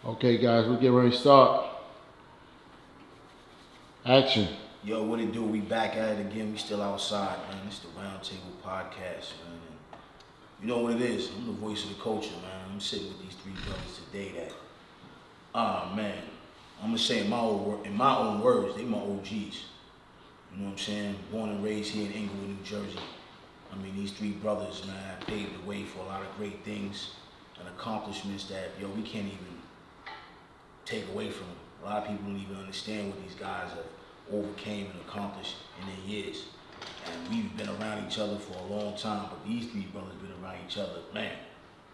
Okay, guys, we're getting ready to start. Action. Yo, what it do? We back at it again. We still outside, man. It's the Roundtable Podcast, man. And you know what it is? I'm the voice of the culture, man. I'm sitting with these three brothers today that, man, I'm gonna say in my own words, they my OGs. You know what I'm saying? Born and raised here in Englewood, New Jersey. I mean, these three brothers, man, have paved the way for a lot of great things and accomplishments that, yo, we can't even take away from them. A lot of people don't even understand what these guys have overcame and accomplished in their years. And we've been around each other for a long time, but these three brothers been around each other, man.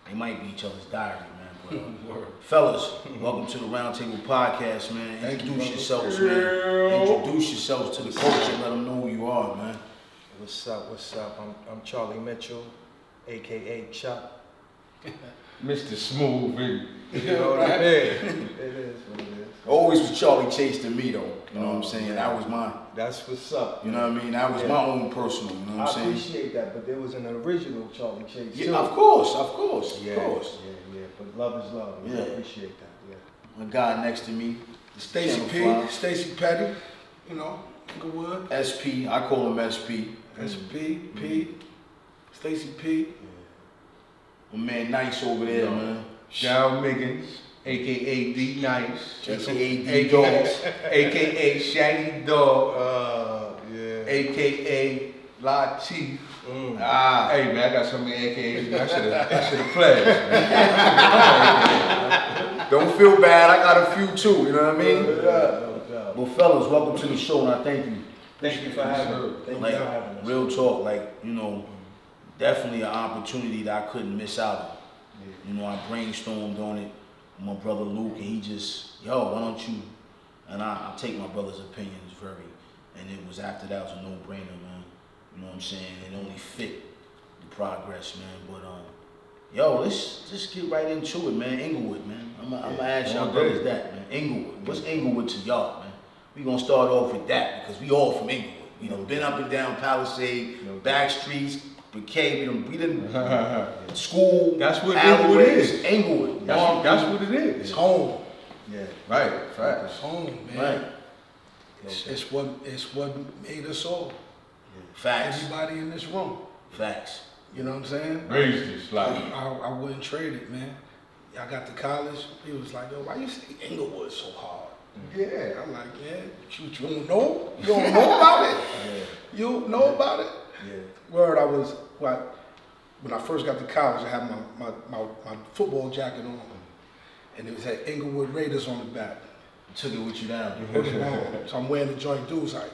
They might be each other's diary, man. But fellas, welcome to the Roundtable Podcast, man. Introduce yourselves, man. Introduce yourselves to the culture. Let them know who you are, man. What's up? What's up? I'm Charlie Mitchell, aka Chuck. Mr. Smooth, baby. You know what I mean? It is what it is. Always was Charlie Chase to me, though. You know what I'm saying? That was my. That's what's up. You know what I mean? That was my own personal. You know what I'm saying? I appreciate that, but there was an original Charlie Chase. Yeah, too. of course, of course. Yeah. But love is love. Yeah. I appreciate that. Yeah. My guy next to me, Stacy P, Stacy Petty, you know, Englewood. SP, I call him SP. SP, P, Stacy P. My man Nice over there, man. Dow Miggins, aka D Nice, aka D Dogs, aka Shaggy Dog, aka Latif. Hey man, I got so many AKAs. I should have pledged. Don't feel bad. I got a few too. You know what I mean? No. Well, fellas, welcome to the show, and I thank you. Thank you for having me. Thank you for having us. Real talk, like, you know, definitely an opportunity that I couldn't miss out on. Yeah. You know, I brainstormed on it with my brother Luke, and he just, yo, why don't you? And I take my brother's opinions and it was after that, it was a no-brainer, man. You know what I'm saying? It only fit the progress, man. But yo, let's just get right into it, man. Englewood, man. I'm gonna ask y'all brothers that, man. Englewood. What's Englewood to y'all, man? We gonna start off with that because we all from Englewood. You know, been up and down Palisade, back streets, Bouquet, we didn't school. That's what Englewood is. Englewood. That's what it is. It's home. Yeah. Right. It's home, man. Right. It's what made us all. Facts. Everybody in this room. Facts. You know what I'm saying? Raised this life. I wouldn't trade it, man. I got to college. He was like, yo, why you say Englewood so hard? Yeah. I'm like, man, you don't know? You don't know about it? Yeah. You don't know about it? Yeah. Word, I was like, when I first got to college, I had my football jacket on, and it had Englewood Raiders on the back. Took it with you down. So I'm wearing the joint. Dude's like,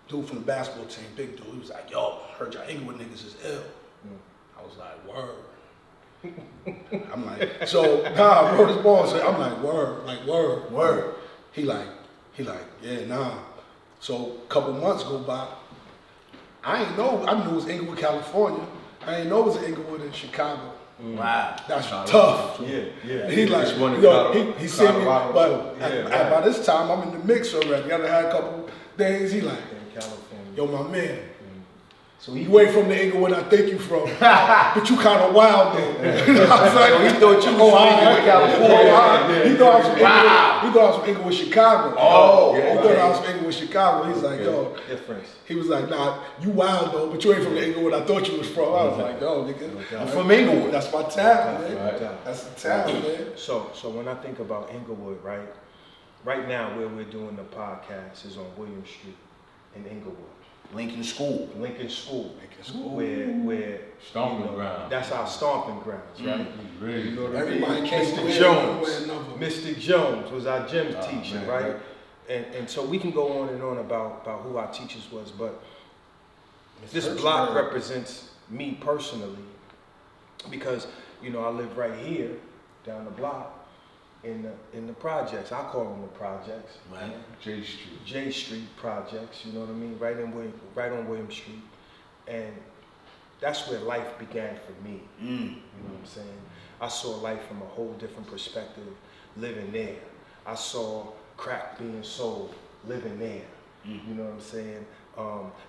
dude from the basketball team, big dude. He was like, yo, heard y'all Englewood niggas is ill. I was like, word. I'm like, so nah, I wrote his ball and said, I'm like, word. He like, yeah, nah. So a couple months go by. I knew it was Englewood, California. I ain't know it was Englewood in Chicago. Wow. That's tough. Yeah. He like, yo, he sent me, but by this time I'm in the mix already. I done had a couple days. He like, yo, my man. So you ain't from the Englewood I think you from, but you kind of wild though. I was like, he thought you was from Englewood, California. He thought I was from Englewood, Chicago. Oh, he thought I was from Englewood, Chicago. He's like, yo, difference. He was like, nah, you wild though, but you ain't from the Englewood I thought you was from. I was like, yo, nigga, I'm from Englewood. That's my town, man. That's the town, man. So when I think about Englewood, right now where we're doing the podcast is on William Street in Englewood. Lincoln School. Where Stomping ground. That's our stomping grounds, right? You know what Everybody I mean? came Mr. Jones was our gym teacher, man, right? And so we can go on and on about who our teachers was, but this block represents me personally because, you know, I live right here down the block in the projects. I call them the projects. Right. J Street projects, you know what I mean? Right on William Street. And that's where life began for me. You know what I'm saying? I saw life from a whole different perspective living there. I saw crack being sold living there. You know what I'm saying?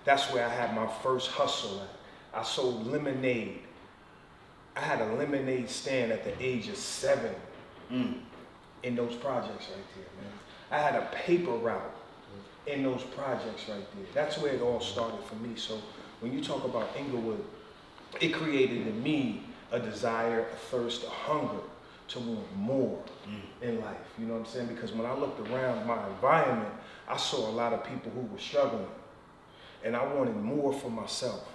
That's where I had my first hustle at. I sold lemonade. I had a lemonade stand at the age of 7. in those projects right there, man. I had a paper route in those projects right there. That's where it all started for me. So when you talk about Englewood, it created in me a desire, a thirst, a hunger to want more in life. You know what I'm saying? Because when I looked around my environment, I saw a lot of people who were struggling. And I wanted more for myself.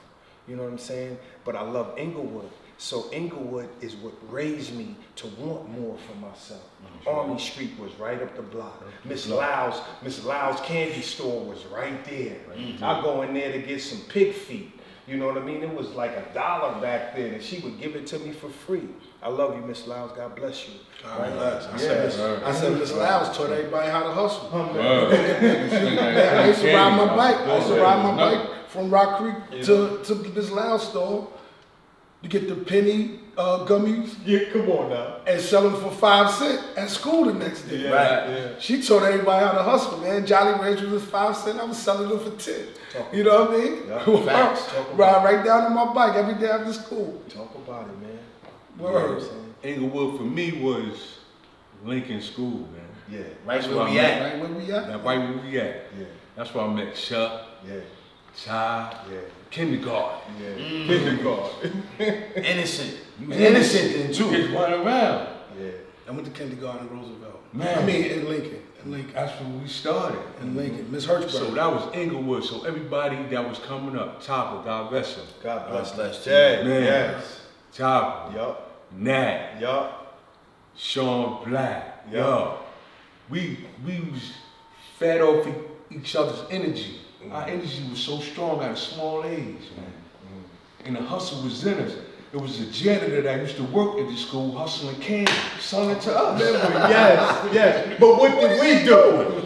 You know what I'm saying? But I love Englewood. So Englewood is what raised me to want more for myself. Army Street was right up the block. Miss Lau's candy store was right there. I go in there to get some pig feet. You know what I mean? It was like $1 back then, and she would give it to me for free. I love you, Miss Lau's. God bless you. Right? I said Miss Lau's taught everybody how to hustle. I used to ride my bike. I used to ride my bike from Rock Creek to Miss Lau's store to get the penny gummies. Yeah, come on now. And sell them for 5 cents at school the next day. She taught everybody how to hustle, man. Jolly Ranchers was 5 cents. I was selling them for 10. You know what I mean? Ride right down on my bike every day after school. Talk about it, man. Word. Englewood for me was Lincoln School, man. Yeah, right where we at. Right where we at. Right where we at. Yeah. That's where I met Chuck. Yeah. Child. Yeah. Kindergarten. Yeah. Kindergarten. Innocent. You was innocent then too. Just running around. Yeah. I went to kindergarten in Roosevelt. Man. I mean, in Lincoln. That's when we started. In Lincoln. Miss Hirschberg. So that was Englewood. So everybody that was coming up, Chopper, God bless him. God bless Jay. Man. Yes. Chopper. Yup. Nat. Yup. Sean Black. Yup. Yo. We was fed off each other's energy. Our energy was so strong at a small age, man. And the hustle was in us. It was a janitor that used to work at the school hustling candy, selling it to us. Yes. But what did we do?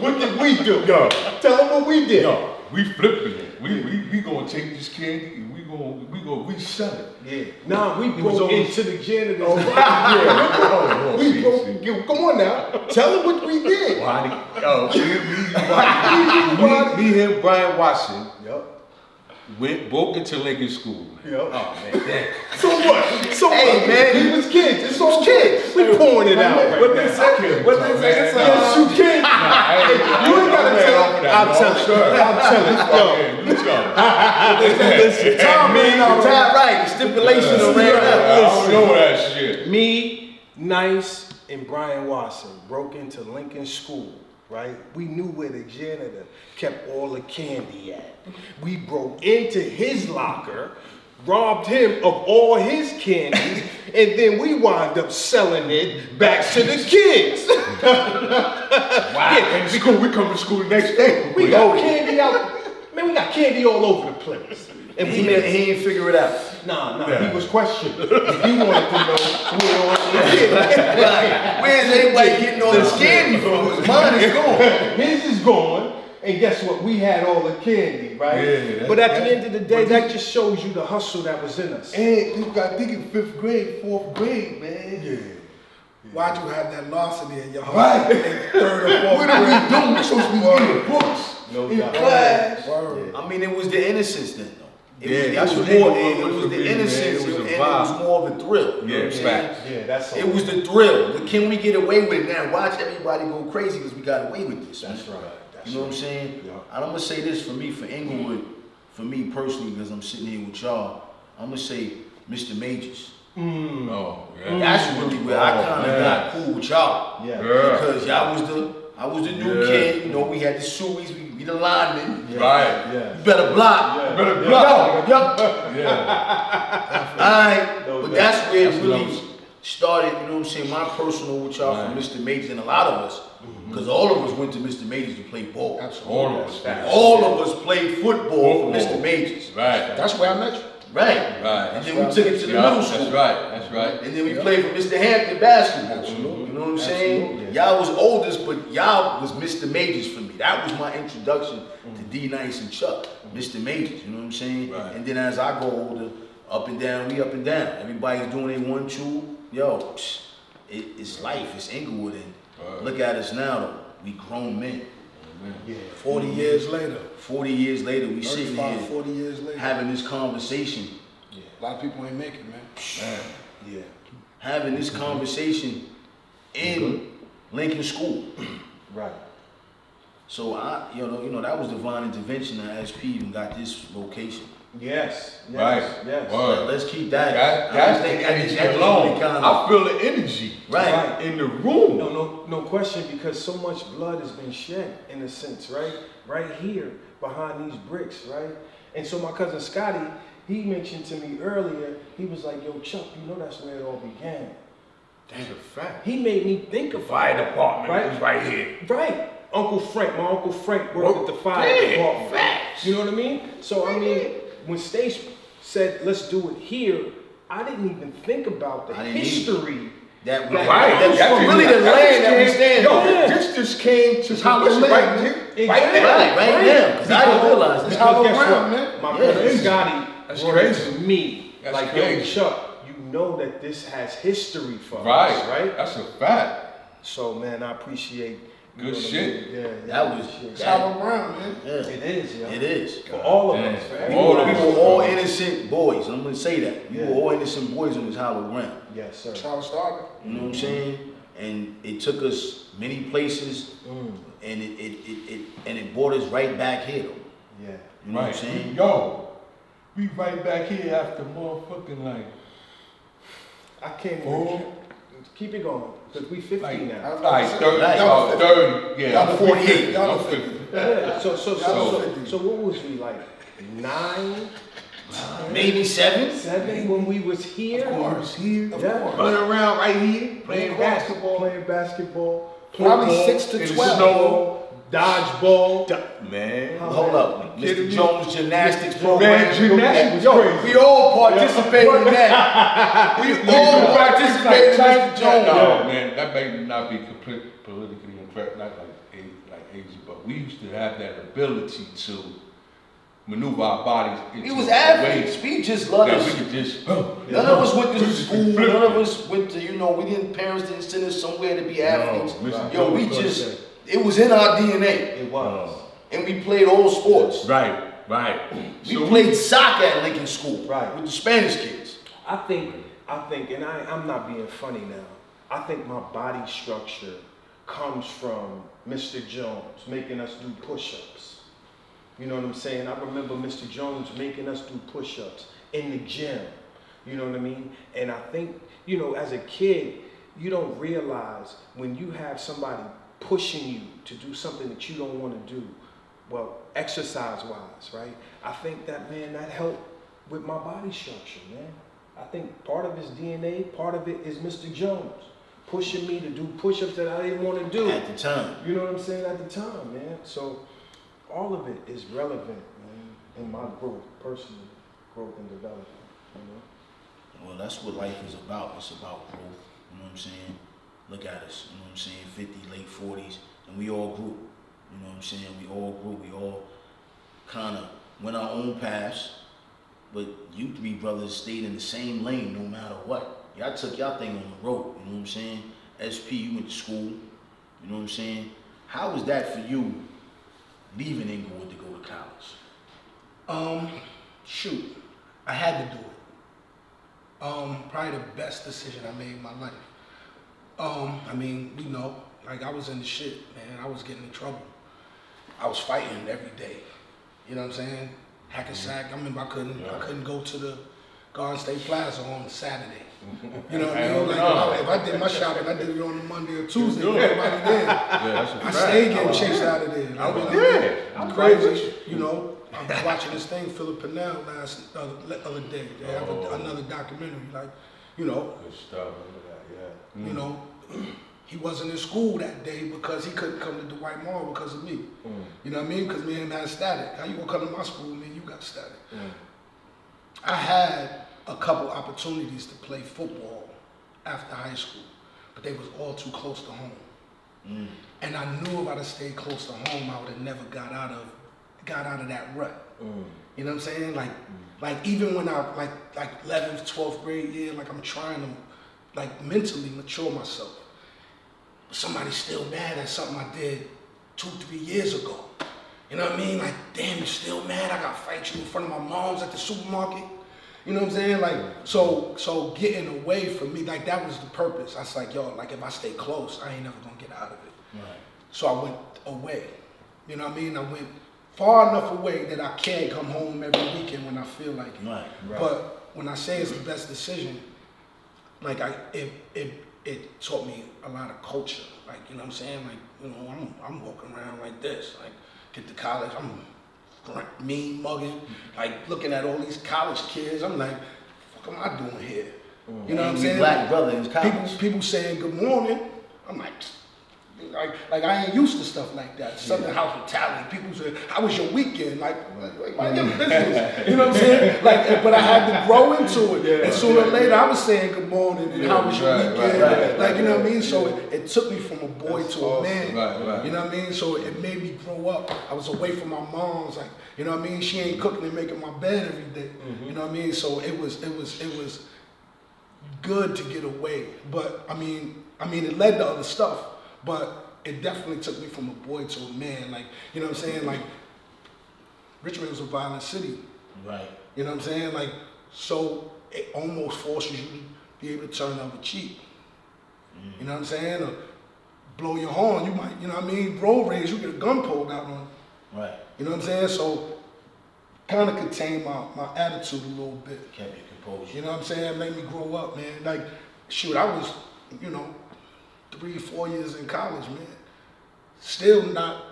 What did we do? Yo, tell them what we did. Yo, we flipping it. We gonna take this candy and we gonna resell it. Yeah. Nah, we broke into the janitor. Come on now. Tell them what we did. Me, him, Brian Watson. Yup. Broke into Lincoln School. Yep. Oh man, damn. So what? Hey man, he was kids. It's all kids. We pouring it out. What they say? What they say? Yes, you can. You ain't gotta tell. I'm telling. Listen, Tom, right. The stipulation around I don't know that shit. Me, Nice, and Brian Watson broke into Lincoln School. Right? We knew where the janitor kept all the candy at. We broke into his locker, robbed him of all his candy, and then we wound up selling it back to the kids. Wow. Yeah, we come to school the next day. We got candy out. Man, we got candy all over the place. And he didn't figure it out. Nah, he was questioned. He wanted to know where all the Where's everybody getting all this candy from? Mine is gone. His is gone. And guess what? We had all the candy, right? Yeah, but at the end of the day, that just shows you the hustle that was in us. And you got thinking 5th grade, 4th grade, man. Yeah. Why'd you have that larceny in your heart? Right. In 3rd or 4th What are we doing? We're supposed to be reading books in class. I mean, it was the innocence then, though. It was the innocence, and it was more of a thrill. You know what I'm saying? Yeah, that's all. It was the thrill. But can we get away with it now? Watch everybody go crazy because we got away with this. That's right. You know what I'm saying? Yeah. And I'm going to say this for me, for Englewood, for me personally, because I'm sitting here with y'all, I'm going to say Mr. Majors. Oh, yeah. That's really where I kind of got cool with y'all. Yeah. Because I was the new kid. You know, we had the suites, we the linemen. Yeah. Right. Yeah. You better block. Yeah. Better block. Alright, but that's where it really started, you know what I'm saying, my personal with y'all from Mr. Majors and a lot of us. Because all of us went to Mr. Majors to play ball. Absolutely. All of us played football for Mr. Majors. Right. That's where I met you. Right. And then we took it to the middle school. That's right. And then we played for Mr. Hampton basketball. Absolutely. You know what I'm saying? Absolutely. Y'all was oldest, but y'all was Mr. Majors for me. That was my introduction to D Nice and Chuck. Mr. Majors, you know what I'm saying? Right. And then as I go older, up and down, we up and down. Everybody's doing their 1-2. Yo, it's life, it's Englewood. And look at us now though. We grown men. Yeah. 40 years later. 40 years later, we sitting here 40 years later. having this conversation. Yeah. A lot of people ain't make it, man. Yeah. Having this conversation in Lincoln School. Right. So that was divine intervention that SP even got this location. Yes. Right. Yes. Word. Let's keep that. That's the energy alone. I feel the energy right in the room. No question, because so much blood has been shed, in a sense, right? Right here behind these bricks, right? And so my cousin Scotty, he mentioned to me earlier, he was like, yo, Chuck, you know that's where it all began. That's a fact. He made me think of Fire department is right here. Right. My Uncle Frank worked at the fire department. Facts. You know what I mean? So I mean, when Stace said, let's do it here, I didn't even think about the history. That's really the land that we stand on. This just came to Hollow right land. here. Right there. Right now. Because I didn't realize this. Because guess ground, what? man. My cousin Scotty That's brought it crazy. to me. That's like, crazy. yo, Chuck, you know that this has history for Right. us, right? That's a fact. So, man, I appreciate. Good shit. Yeah, That was It's hollow ground, man. Yeah. It is, yeah. It is. For all of Damn. us, for We everyone. were all innocent boys. I'm gonna say that. We Yeah. were all innocent boys on this hollow ground. Yes, sir. That's how it started. You know what I'm saying? And it took us many places, and it brought us right back here. Though. Yeah. You know what I'm saying? Yo, we right back here after motherfucking like. I can't keep it going, because we 50 Like, now. like 30, Right. 30, yeah. Y'all 48. Y'all I'm 50. 50. Yeah, so So- what was we, like 9, Maybe 7. 7 when we was here? Of course. Here, Of Yeah. course. running around right here, playing course. basketball. Playing basketball, Probably football, 6 to in the 12. snow. dodgeball. Man. Hold up. Kidding Mr. me? Jones gymnastics Man, program. gymnastics was crazy. We all participated in that. We all participated in Mr. Jones. No, man, that may not be politically incorrect, not like Asia, but we used to have that ability to maneuver our bodies into We was a athletes. way We just loved that it. we could just. None of us went to school. None of us went to, parents didn't send us somewhere to be athletes. Mr. Yo, we Jones just, it was in our DNA. It was. And we played all sports. Right. We played soccer at Lincoln School. Right. With the Spanish kids. I think, and I'm not being funny now. I think my body structure comes from Mr. Jones making us do push-ups. You know what I'm saying? I remember Mr. Jones making us do push-ups in the gym. You know what I mean? And I think, as a kid, you don't realize when you have somebody pushing you to do something that you don't want to do, well, exercise-wise, right? I think that helped with my body structure, man. I think part of his DNA, part of it is Mr. Jones pushing me to do push-ups that I didn't want to do. At the time. You know what I'm saying? At the time, man. So all of it is relevant, man, in my growth, personal growth and development, Well, that's what life is about. It's about growth. You know what I'm saying? Look at us. You know what I'm saying? 50, late 40s. And we all grew. You know what I'm saying? We all grew. We all kind of went our own paths. But you three brothers stayed in the same lane no matter what. Y'all took y'all thing on the road. You know what I'm saying? SP, you went to school. You know what I'm saying? How was that for you leaving Englewood to go to college? Shoot, I had to do it. Probably the best decision I made in my life. I mean, like I was in the shit, man. I was getting in trouble. I was fighting every day. You know what I'm saying? Hackensack. I remember I couldn't go to the Garden State Plaza on Saturday. You know what I mean? Like if I did my shopping, I did it on a Monday or Tuesday. Everybody did. Yeah, that's a I fact. stayed getting chased out of there. I was You know what I there. mean? I'm Crazy. I was watching this thing, Philip Pennell, other day. They have another documentary, like, Good stuff. Look at that, he wasn't in school that day because he couldn't come to Dwight Mall because of me. You know what I mean? Because me and him had static. How you gonna come to my school, man? You got static. I had a couple opportunities to play football after high school, but they was all too close to home. And I knew if I'd have stayed close to home, I would have never got out of that rut. You know what I'm saying? Like even when I like 11th, 12th grade year, like I'm trying to like mentally mature myself. Somebody's still mad at something I did 2-3 years ago. You know what I mean? Like, damn, you still mad? I gotta fight you in front of my mom's at the supermarket. You know what I'm saying? Like, so getting away from me, like that was the purpose. I was like, yo, like if I stay close, I ain't never gonna get out of it. Right. So I went away. You know what I mean? I went far enough away that I can't come home every weekend when I feel like it. Right. But when I say it's the best decision, like it taught me a lot of culture. Like, you know what I'm saying? Like, you know, I'm walking around like this. Like, get to college, I'm mean mugging, like looking at all these college kids. I'm like, what am I doing here? You know what I'm saying? Black brother in college. People saying good morning. I'm like I ain't used to stuff like that. Southern hospitality. People say, how was your weekend? Like mind your business. You know what I'm saying? Like, but I had to grow into it. Yeah, and sooner or later, I was saying good morning and how was your weekend? Like, you know what I mean? So it took me from a boy to a man. You know what I mean? So it made me grow up. I was away from my mom's. Like, you know what I mean? She ain't cooking and making my bed every day. You know what I mean? So it was good to get away. But I mean, it led to other stuff. But it definitely took me from a boy to a man. Like, you know what I'm saying? Like, Richmond was a violent city. Right. You know what I'm saying? Like, so it almost forces you to be able to turn the other cheek. You know what I'm saying? Or blow your horn. You might, you know what I mean? Road rage, you get a gun pulled out on you. Right. You know what I'm saying? So, kind of contained my attitude a little bit. Kept your composure. You know what I'm saying? It made me grow up, man. Like, shoot, I was, 3-4 years in college, man. Still not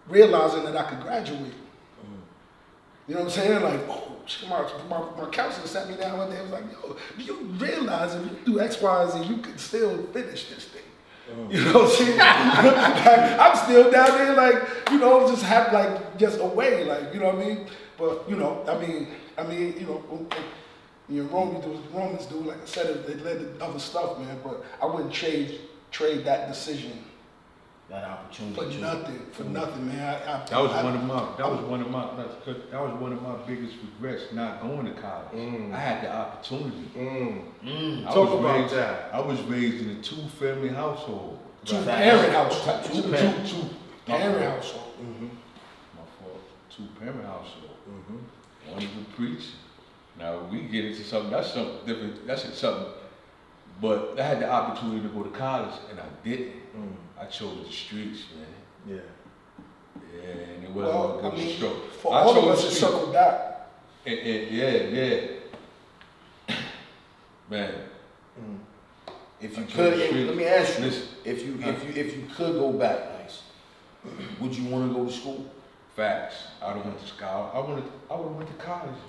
realizing that I could graduate. You know what I'm saying? Like, oh, my counselor sat me down one day and was like, yo, do you realize if you do X, Y, and Z, you could still finish this thing? You know what I'm saying? Like, I'm still down there, like, just away, like, you know what I mean? But, Romans do, like I said, it led to other stuff, man, but I wouldn't trade that decision. That opportunity For nothing, man. That was one of my biggest regrets, not going to college. I had the opportunity. Talk about that. I was raised in a two-family household. Two-parent household. Two-parent household. My fault. Two-parent household. One would preach. Now we get into something. That's something different. That's something. But I had the opportunity to go to college, and I didn't. I chose the streets, man. Yeah, and it wasn't a good stroke. For all of us, it circled back. Yeah. Man. If you could, let me ask you, if you could go back, would you want to go to school? Facts. I don't went to school. I would have went to college,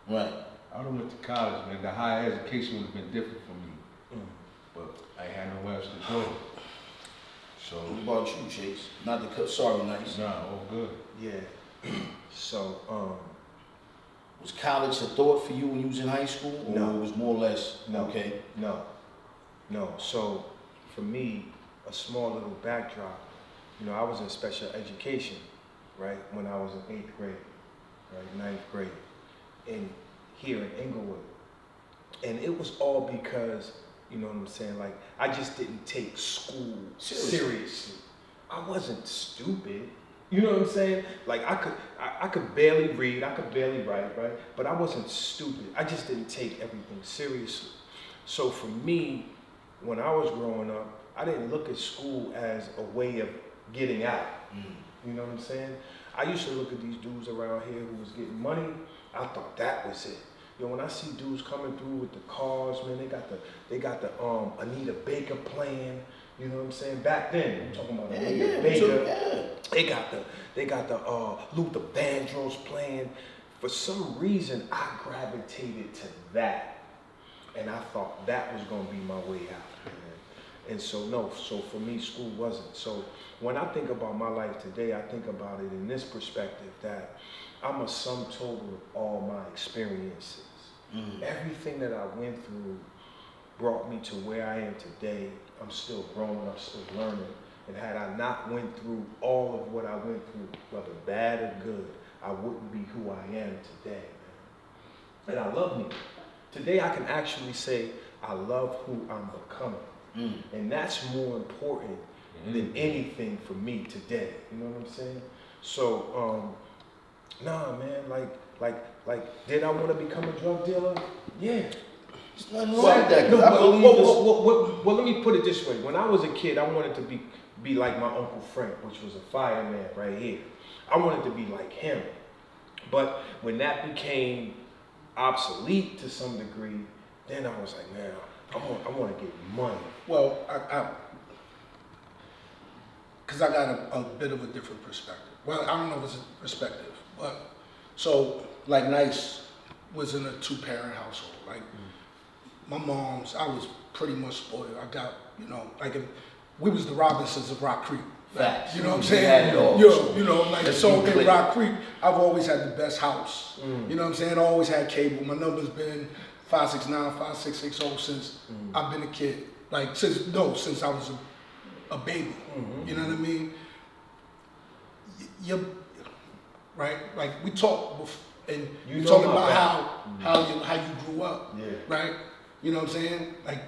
man. Right. I would have went to college, man. The higher education would have been different for me. But I had nowhere else to go. So. What about you, Chase? Not to cut. Sorry, nice. Nah, all good. Yeah. So, was college a thought for you when you was in high school, or No. it was more or less Okay. No. So, for me, a small little backdrop. I was in special education, right, when I was in 8th grade, right, 9th grade, here in Englewood. And it was all because, you know what I'm saying, like, I just didn't take school seriously. I wasn't stupid. You know what I'm saying? Like, I could barely read, I could barely write, right? But I wasn't stupid. I just didn't take everything seriously. So for me, when I was growing up, I didn't look at school as a way of getting out. You know what I'm saying? I used to look at these dudes around here who was getting money. I thought that was it. When I see dudes coming through with the cars, man, they got the Anita Baker playing. You know what I'm saying? Back then, I'm talking about Anita Baker. They got the Luther Vandross playing. For some reason, I gravitated to that, and I thought that was gonna be my way out. Man. And so for me, school wasn't. So when I think about my life today, I think about it in this perspective that I'm a sum total of all my experiences. Everything that I went through brought me to where I am today. I'm still growing, I'm still learning. And had I not went through all of what I went through, whether bad or good, I wouldn't be who I am today, man. And I love me. Today I can actually say I love who I'm becoming. And that's more important than anything for me today. You know what I'm saying? So Nah, man. Like, did I want to become a drug dealer? Yeah. There's nothing wrong with that. 'Cause No, I believe it's- well, let me put it this way. When I was a kid, I wanted to be like my Uncle Frank, which was a fireman right here. I wanted to be like him. But when that became obsolete to some degree, then I was like, man, I want to get money. Well, because I got a bit of a different perspective. Well, I don't know if it's a perspective, but so like Nice was in a 2-parent household. Like my mom's, I was pretty much spoiled. I got, you know, like we was the Robinsons of Rock Creek. Facts. You know what I'm We saying? had it all. You know, like Let's so be in clear. Rock Creek, I've always had the best house. You know what I'm saying? I always had cable. My number's been 569, 5660 since I've been a kid. Like since I was a baby. You know what I mean? You right? Like we talked and You you know talking my about how you grew up. Yeah. Right? You know what I'm saying? Like,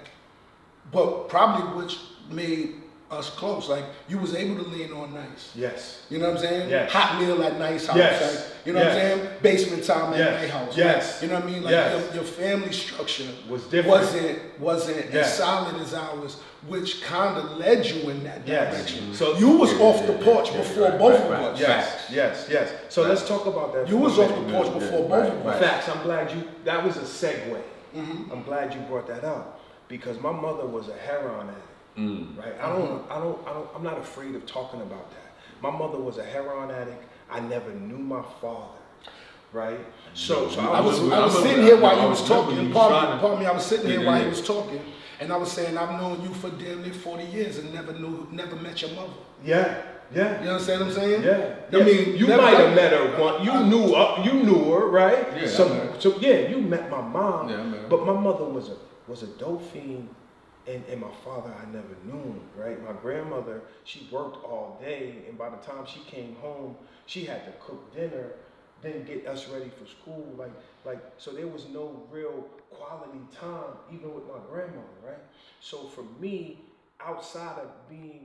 but probably which made us close. Like you was able to lean on Nice. Yes. You know what I'm saying? Yes. Hot meal at Nice house. Yes. Like, you know what I'm Yes. saying? Basement time at Yes. Nice house. Yes. Like, you know what I mean? Like Yes. your family structure Was different. wasn't Yes. as solid as ours, which kind of led you in that Yes. direction. So you was off the porch before both of us. Yes. So let's talk about that. You for was a off minute. the porch before both of us. Facts. I'm glad that was a segue. I'm glad you brought that up because my mother was a heroin addict. Right? I'm not afraid of talking about that. My mother was a heroin addict. I never knew my father. Right? So I was sitting here while you was talking. Pardon me. I was sitting here while you was talking, and I was saying I've known you for damn near 40 years and never met your mother. Yeah. You understand what I'm saying? Yeah. I mean, you might have met her once. You knew her, right? Yeah, So you met my mom. Yeah, I met her. But my mother was a dope fiend, and my father I never knew him, right? My grandmother, she worked all day, and by the time she came home, she had to cook dinner, then get us ready for school, like so there was no real quality time even with my grandmother, right? So for me, outside of the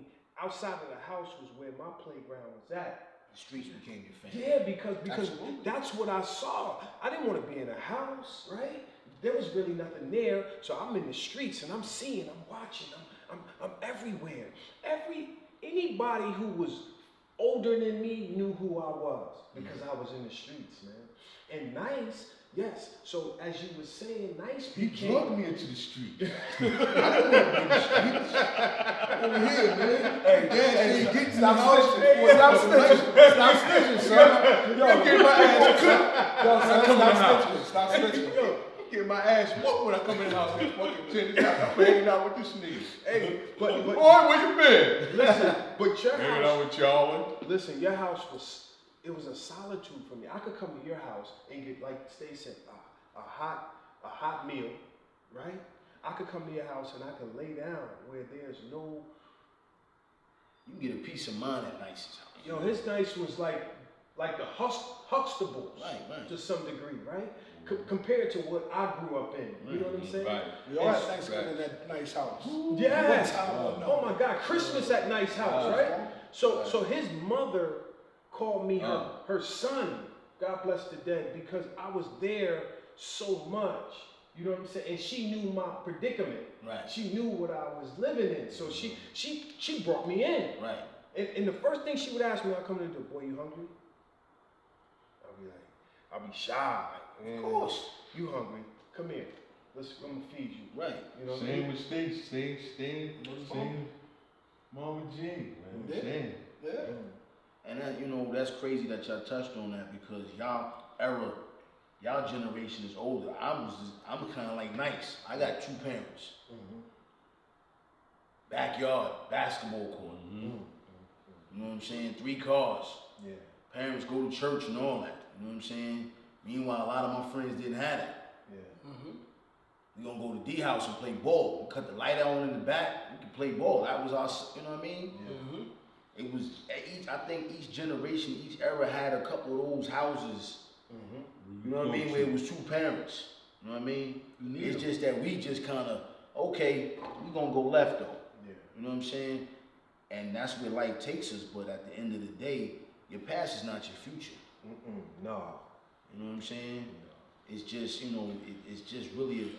house was where my playground was at. The streets became your family. Yeah, because that's what I saw. I didn't want to be in a house, right? There was really nothing there, so I'm in the streets and I'm seeing, I'm watching, I'm everywhere. Anybody who was older than me knew who I was because I was in the streets, man. And Nice, yes. So as you were saying, Nice He became. drugged me into the street. I don't want to be in the streets. Over here, man. Hey, get in the house. Stop snitching, son. Yo, get my ass cooked. Yo, son, come in the stop house. Stop snitching. Yo, get my ass whooped when I come in the house and fucking tennis. I'm hanging out with this nigga. Hey, but Boy, where you been? listen, but your Hanging house. out with y'all. Listen, your house was a solitude for me. I could come to your house and get, like Stacey said, a hot meal, right? I could come to your house and I could lay down where there's no. You can get a peace of mind at Nice's house. Yo, his Nice was like the Huxtables, Right. to some degree, right? Compared to what I grew up in, you know what I'm saying? Right. We all had Thanksgiving in that Nice house. Yes. One time, Oh my God, Christmas at Nice house, right? So his mother called me her son. God bless the dead, because I was there so much. You know what I'm saying? And she knew my predicament. Right. She knew what I was living in. So she brought me in. Right. And the first thing she would ask me, I come to the door, boy, you hungry? I'll be shy. Like, Of course. You hungry? Come here. I'm gonna feed you. Right. You know what I Same mean? with Stacey, same Mama Jean, man. Yeah. Same. Yeah. And that, that's crazy that y'all touched on that because y'all generation is older. I'm kind of like Nice. I got 2 parents. Backyard, basketball court. You know what I'm saying? 3 cars. Yeah. Parents go to church and all that. You know what I'm saying? Meanwhile, a lot of my friends didn't have that. Yeah. We gonna go to D house and play ball. We cut the light on in the back. We could play ball. That was our, you know what I mean? Yeah. It was I think each generation, each era had a couple of those houses. You know what I mean? Where it was 2 parents. You know what I mean? It's just that we just kind of we gonna go left though. Yeah. You know what I'm saying? And that's where life takes us. But at the end of the day, your past is not your future. No. You know what I'm saying? No. It's just, it's just really,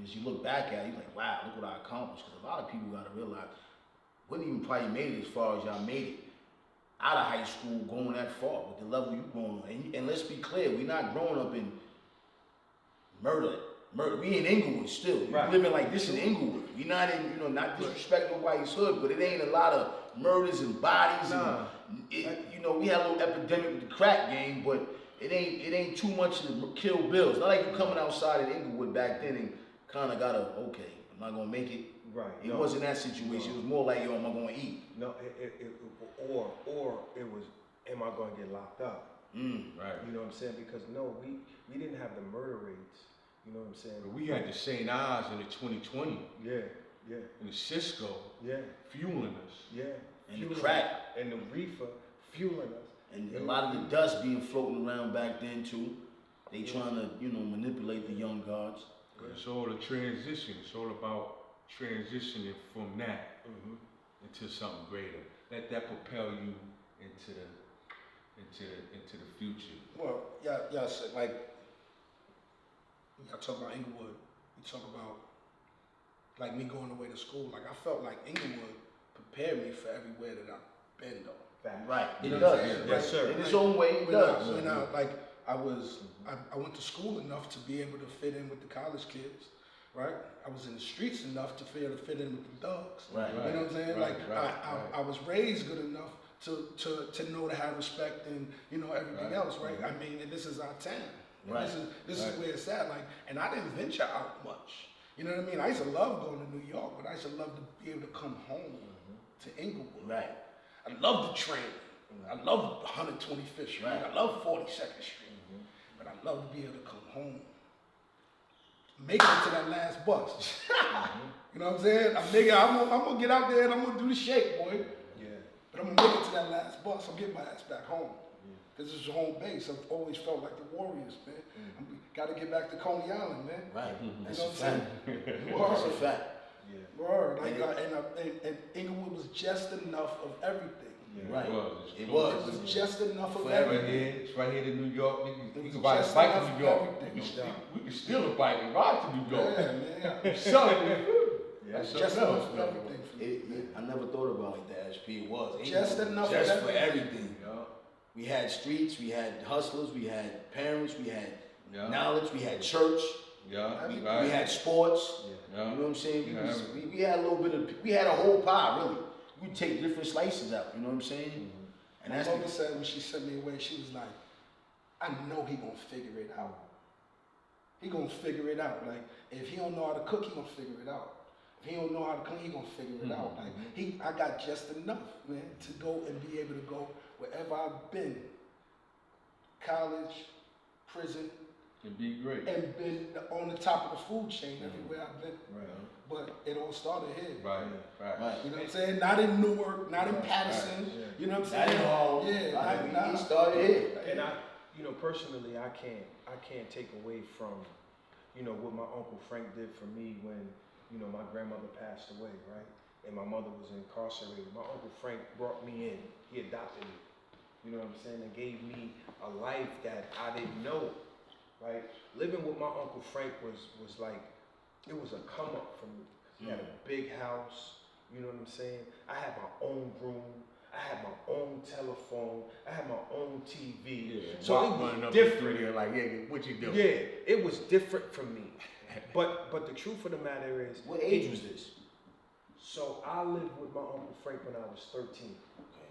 as you look back at it, you're like, wow, look what I accomplished. Because a lot of people got to realize, wouldn't even probably made it as far as y'all made it. Out of high school, going that far with the level you going on. And let's be clear, we're not growing up in murder. We in Englewood still. Right. We living like this in Englewood. We not in, not disrespecting nobody's hood, but it ain't a lot of murders and bodies. Nah. And we had a little epidemic with the crack game, but it ain't too much to kill bills. Not like you coming outside in Englewood back then and kind of got okay, am I gonna make it? Right. It wasn't that situation. It was more like, yo, am I gonna eat? No, or it was, am I going to get locked up? Right. You know what I'm saying? Because no, we didn't have the murder rates. You know what I'm saying? But we had the St. Ives in the 2020. Yeah. And the Cisco. Yeah. Fueling us. Yeah. And the crack. And the reefer fueling us. And a lot of the dust being floating around back then too. They trying to, manipulate the young guards. It's all a transition. It's all about transitioning from that into something greater. Let that propel you into the future. Well, y'all said, like, y'all talk about Englewood. You talk about, like, me going away to school. Like, I felt like Englewood prepared me for everywhere that I've been, though. Facts. Right. It You know does. what I'm saying? Yes, sir. In its own way, it does. I went to school enough to be able to fit in with the college kids, right? I was in the streets enough to be able to fit in with the thugs. Right. You know what I'm saying? Right, Like, right. I was raised good enough to know to have respect and, everything else, right? I mean, and this is our town. And Right. This is where it's at. Like, and I didn't venture out much. You know what I mean? I used to love going to New York, but I used to love to be able to come home to Englewood. Right. I love the train. I love 125th Street. Right. I love 42nd Street. But I love to be able to come home. Make it to that last bus. You know what I'm saying? I'm gonna get out there and I'm gonna do the shake, boy. Yeah. But I'm gonna make it to that last bus. I'm getting my ass back home. This is home base. I've always felt like the Warriors, man. Got to get back to Coney Island, man. Right. That's That's a fact. Word. That's a fact. Yeah. Word. And Englewood was just enough of everything. Yeah. Right. It It was. It was just enough of For Right everything. here, it's right here to New York. It You was can ride a just bike to enough New York. of everything. We can steal a bike and ride to New York. Yeah, man. Something. Yeah. That's Just something enough else, of though. everything for me. I never thought about it like that. SP it was. Just enough Just of for everything. everything. Yeah. We had streets, we had hustlers, we had parents, we had Yeah. knowledge, we had church, Yeah. we Right. had sports. Yeah. You know what I'm saying? Yeah. We had a little bit of, we had a whole pie, really. We take different slices out, you know what I'm saying? And My that's mother said when she sent me away, she was like, I know he gonna figure it out. He gonna figure it out. Like, if he don't know how to cook, he gonna figure it out. If he don't know how to clean, he gonna figure it out. Like, I got just enough, man, to go and be able to go wherever I've been. College, prison, It'd be great. and been on the top of the food chain everywhere I've been. Right. But it all started here. Right. Right. right. You know what I'm saying? Not in Newark, not in Patterson. Yeah. You know what I'm Not saying? in Harlem. Yeah, We started here. And I, personally, I can't take away from, what my Uncle Frank did for me when, my grandmother passed away, right? And my mother was incarcerated. My Uncle Frank brought me in. He adopted me. You know what I'm saying? And gave me a life that I didn't know, right? Living with my Uncle Frank was like, it was a come up for me. He had a big house, you know what I'm saying? I had my own room. I had my own telephone. I had my own TV. Yeah. So it was Running up different. the like, yeah, what you doing? Yeah, it was different for me. But the truth of the matter is, What age was this? so I lived with my Uncle Frank when I was 13. Okay.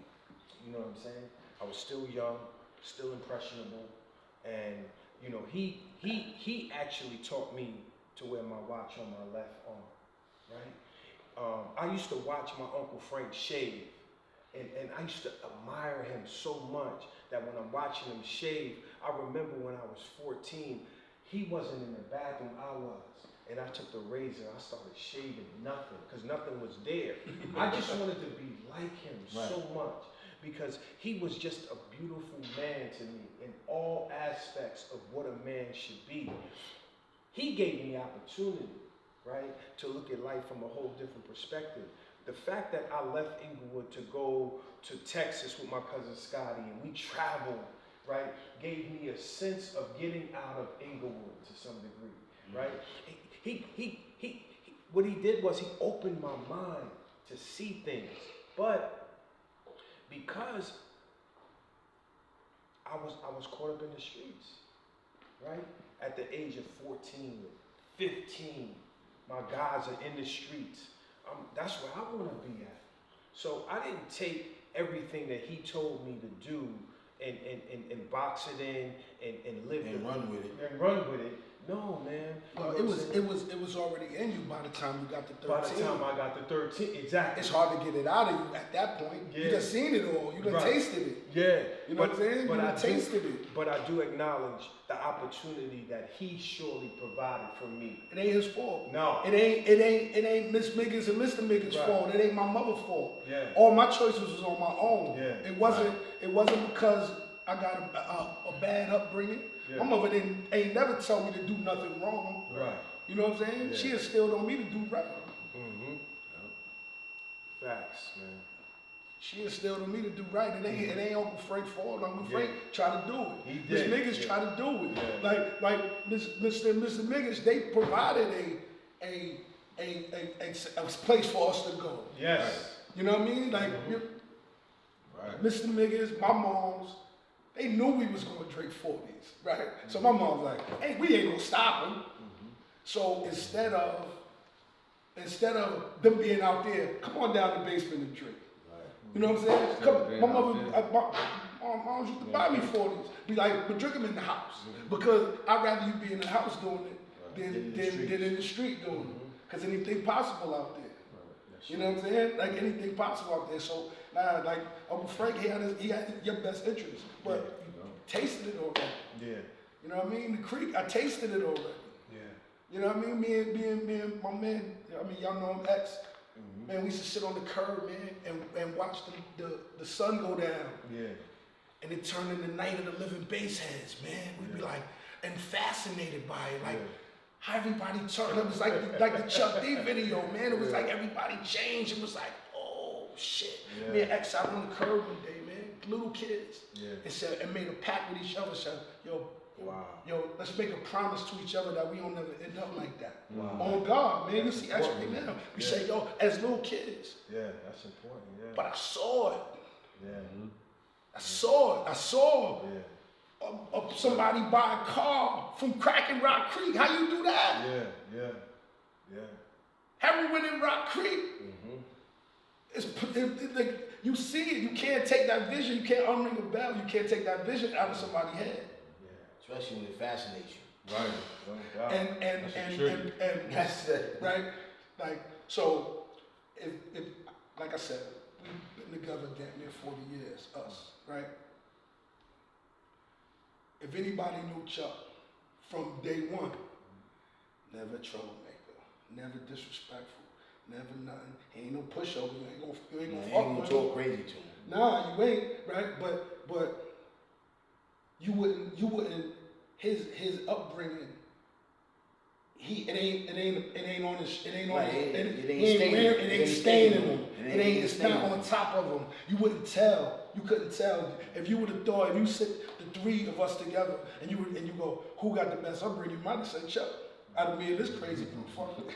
You know what I'm saying? I was still young, still impressionable, and he actually taught me to wear my watch on my left arm, right? I used to watch my Uncle Frank shave, and I used to admire him so much that when I'm watching him shave, I remember when I was 14, he wasn't in the bathroom, I was. And I took the razor, I started shaving nothing, because nothing was there. I just wanted to be like him so much, because he was just a beautiful man to me in all aspects of what a man should be. He gave me opportunity, right, to look at life from a whole different perspective. The fact that I left Englewood to go to Texas with my cousin Scotty, and we traveled right, gave me a sense of getting out of Englewood to some degree, right? What he did was he opened my mind to see things, but because I was caught up in the streets, right? At the age of 14, 15, my guys are in the streets. That's where I want to be at. So I didn't take everything that he told me to do and box it in and live And run with it. And run with it. No, man. Well, it was already in you by the time you got to 13. By the time I got to 13, exactly. It's hard to get it out of you at that point. Yeah. You done seen it all. You done tasted it. Yeah. You know what I'm saying? But You done I tasted it. But I do acknowledge the opportunity that he surely provided for me. It ain't his fault. No. It ain't Miss Miggins and Mr. Miggins' Right. fault. It ain't my mother's fault. Yeah. All my choices was on my own. Yeah. It wasn't because I got a bad upbringing. Yeah. My mother ain't never tell me to do nothing wrong. Right. You know what I'm saying? Yeah. She instilled on me to do right. Mm-hmm. Facts, man. She instilled on me to do right. It ain't Uncle Frank's fault. Uncle Frank tried to do it. He Miss did. Miggins tried to do it. Yeah. Like Mr. and Mr. Miggins, they provided a place for us to go. Yes. You know what I mean? Like Right. Mr. Miggins, my mom's, they knew we was gonna drink 40s, right? So my mom's like, hey, we ain't gonna stop them. So instead of them being out there, come on down the basement and drink. You know what I'm saying? Come, my mom used to buy me 40s. Be like, but drink them in the house. Because I'd rather you be in the house doing it than in the street doing it. Because anything possible out there. You know what I'm saying? Like anything possible out there. So now, like Uncle Frank, he had your best interest, but you tasted it already. Yeah. You know what I mean? The creek, I tasted it already. Yeah. You know what I mean? Me and my man, I mean, y'all know him, X. Man, we used to sit on the curb, man, and watch the sun go down. Yeah. And it turned into Night of the Living Bassheads, man. We'd be like, and fascinated by it. Like, how everybody turned. It was like the Chuck D video, man. It was like everybody changed. It was like, oh, shit. Yeah. Me and X out on the curb one day, man. Little kids. Yeah. And made a pact with each other. Said, yo, Wow. yo, let's make a promise to each other that we don't never end up like that. Wow. On God, man. You see X right important. now. We Yeah. say, yo, as little kids. Yeah, that's important. Yeah. But I saw it. Yeah. I saw it. I saw Yeah. somebody buy a car from Crack in Rock Creek. How you do that? Yeah. Heroin in Rock Creek. Like, you see it. You can't take that vision. You can't unring a bell. You can't take that vision out of somebody's head. Yeah. Especially when it fascinates you. Right. And That's it. right? Like, so if like I said, we've been together damn near 40 years, us, right? If anybody knew Chuck from day one, never a troublemaker, never disrespectful, never nothing. He ain't no pushover. You ain't gonna You ain't fuck gonna with talk him. crazy to him. Nah, you ain't, right? But you wouldn't his upbringing. It ain't on his, it ain't on Right, his, it ain't staining him. It's staining not him. on top of him. You wouldn't tell. You couldn't tell. If you would have thought, if you sit the three of us together and you go, who got the best upbringing? You might have said Chuck. Out of me and this crazy motherfucker.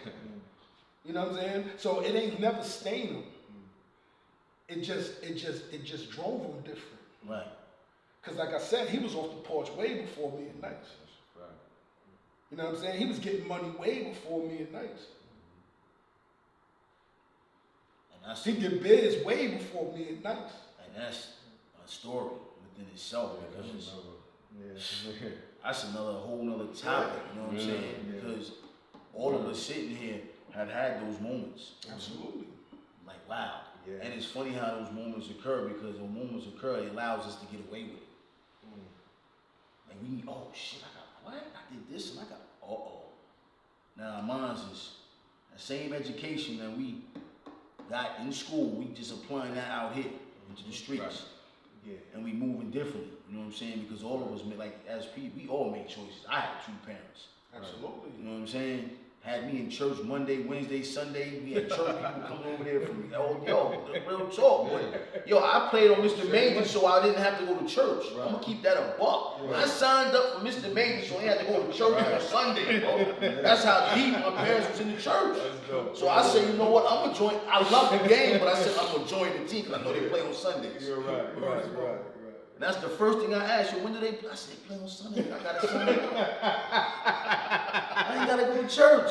You know what I'm saying? So it ain't never stained him. It just drove him different. Right. Cause like I said, he was off the porch way before me and Nice. Right. You know what I'm saying? He was getting money way before me and Nice. And that's He did biz way before me and Nice. a story within itself because that's another whole nother topic, you know what I'm saying? Because all of us sitting here have had those moments. Absolutely. Like, wow. Yeah. And it's funny how those moments occur because when moments occur, it allows us to get away with it. Like, oh shit, I got, what? I did this and I got, Now, our minds is the same education that we got in school, we just applying that out here into the streets. Right. Yeah. And we moving differently, you know what I'm saying? Because all of us, like, as people, we all make choices. I had two parents. Absolutely. You know what I'm saying? Had me in church Monday, Wednesday, Sunday. We had church people coming over there from real talk. But yo, I played on Mr. Major so I didn't have to go to church. I'm gonna keep that a buck. I signed up for Mr. Major so I had to go to church on Sunday, bro. That's how deep my parents was in the church. So I said, you know what, I'm gonna join. I love the game, but I said I'm gonna join the team because I know they play on Sundays. You're right. And that's the first thing I asked you. When do they play? I said, they play on Sunday. I gotta sign up. I ain't gotta go to church.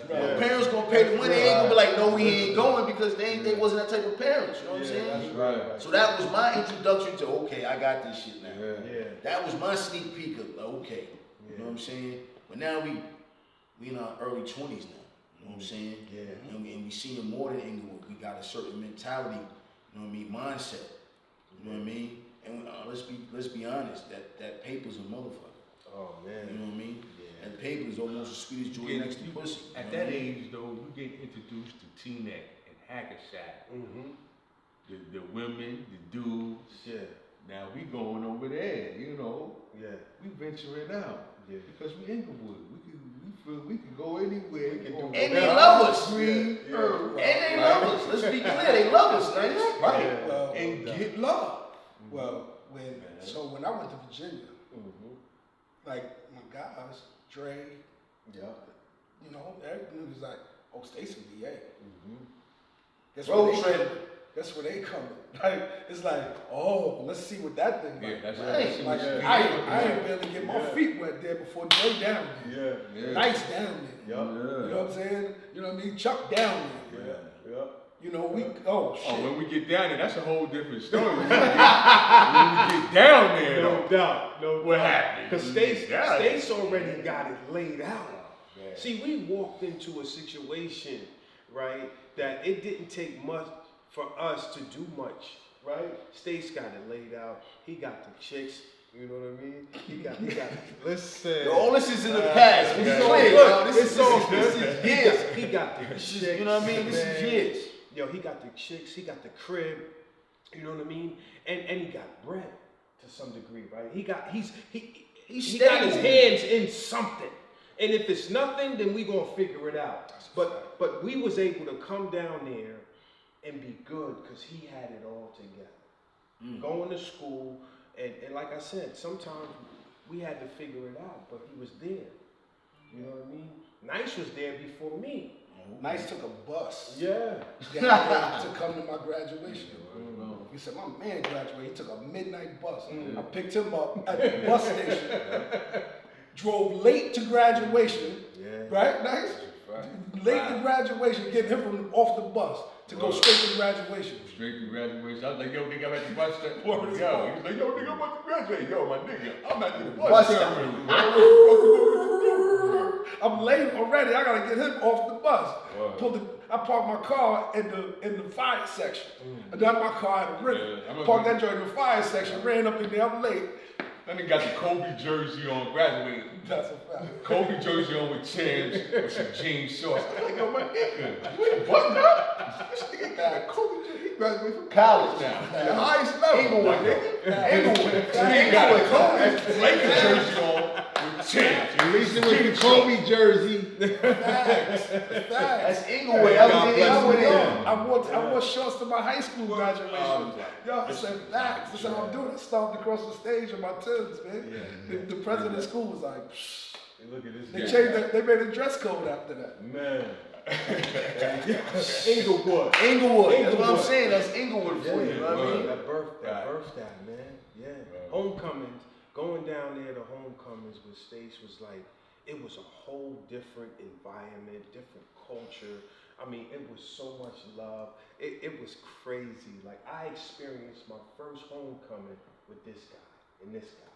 My parents gonna pay the money. They ain't gonna be like, no, we ain't going because they wasn't that type of parents. You know what I'm saying? That's right. So that was my introduction to, okay, I got this shit now. Yeah. That was my sneak peek of, okay. You know what I'm saying? But now we in our early 20s now. You know what I'm saying? Yeah. And we seeing more than Englewood. We got a certain mentality, you know what I mean, mindset. You know what I mean? And let's be honest, that paper's a motherfucker. Oh man. You know what I mean? Yeah. And paper is almost as sweet as joy next to pussy. At that age, though, you get introduced to T-Neck and Hackensack. The women, the dudes. Yeah. Now we going over there, you know. Yeah. We venturing out. Yeah. Because we Englewood. We can go anywhere. And they love us. Green, And they love us. Let's be clear, they love us, man. Right. Yeah. Well, And get love. Well, when I went to Virginia, like my guys, Dre, Yeah. you know, everything was like, oh, Stacey VA. That's Road where they trip. come. That's where they come. Like it's like, oh, let's see what that thing Yeah, like. that's Right. Like, right. I ain't barely get my feet wet there before Dre down there. Yeah. Nice down there. Yeah. You know what I'm saying? You know what I mean? Chuck down there. Yeah. You know, shit. Oh, when we get down there, that's a whole different story. when we get down there, No doubt. what happened? Because Stace already got it laid out. Yeah. See, we walked into a situation, right, that it didn't take much for us to do much, right? Stace got it laid out. He got the chicks. You know what I mean? He got. Listen. All this is in the past. It's It's all clear, good. yo. This It's all good. is years. He got the This chicks. is, you know what I mean? This is man. years. Yo, he got the chicks. He got the crib. You know what I mean? And he got bread to some degree, right? He got his stable. hands in something. And if it's nothing, then we gonna figure it out. But we was able to come down there and be good because he had it all together. Going to school, and like I said, sometimes we had to figure it out, but he was there. You know what I mean? Nice was there before me. Nice took a bus Yeah. down there to come to my graduation. He said, my man graduated. He took a midnight bus. I picked him up at the bus station. Drove late to graduation. Yeah. Right? Nice? Late to graduation, getting him off the bus to go straight to graduation. Straight to graduation. I was like, yo, nigga, I'm at the bus stop. Word is Yo, born. he was like, yo, nigga, I'm about to graduate. Yo, my nigga, I'm at the Bus bus stop. stop. I'm late already. I gotta get him off the bus. Wow. I parked my car in the fire section. Not my car had a Yeah, ribbon. Parked that joint in the fire section. Ran up in there. I'm late. That nigga got the Kobe jersey on, graduating. That's a fact. Kobe jersey on with Tim's or some jean shorts. I'm like, yo, my nigga, you ain't buttoned up? This nigga got a Kobe jersey. He graduated from college now. The highest level. Englewood. my nigga. Englewood. This nigga got a Kobe Lakers jersey on with Tim's. At least it was the Kobe jersey. Facts. That's Englewood. I wore shorts to my high school graduation. Yo, I said, facts. That's how I'm doing. I stomped across the stage in my Timbs, man. The president of the school was like, psh. Look at this They guy. changed. They made a dress code after that. Man. Englewood. Englewood. That's what I'm saying. That's Englewood for you. You know what I mean? That birthday, man. Yeah. Homecomings. Going down there to homecomings with Stace was like, it was a whole different environment, different culture. I mean, it was so much love. It was crazy. Like, I experienced my first homecoming with this guy and this guy.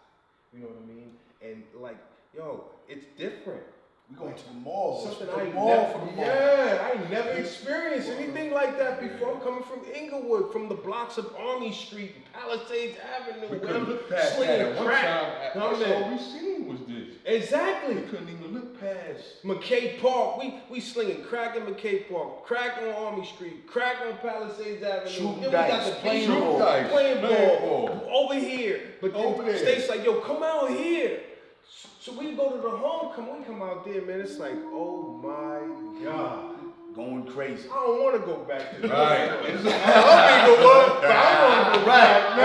You know what I mean? And like, yo, it's different. We going to the mall. Something The I mall never, for the mall. yeah, I never experienced anything like that before. I'm coming from Englewood, from the blocks of Army Street, Palisades Avenue. We where couldn't I'm look past that slinging at one crack. time. Come That's in. all we seen was this. Exactly. We couldn't even look past. McKay Park, we slinging crack in McKay Park, crack on Army Street, crack on Palisades Avenue. Shooting Then we got dice, the playing playing ball. ball, Playing ball. over here. But then Over there. State's like, yo, come out here. So we go to the homecoming, we come out there, man, it's like, oh my God. Going crazy. I don't want to go back to that. Right. I don't want to go back.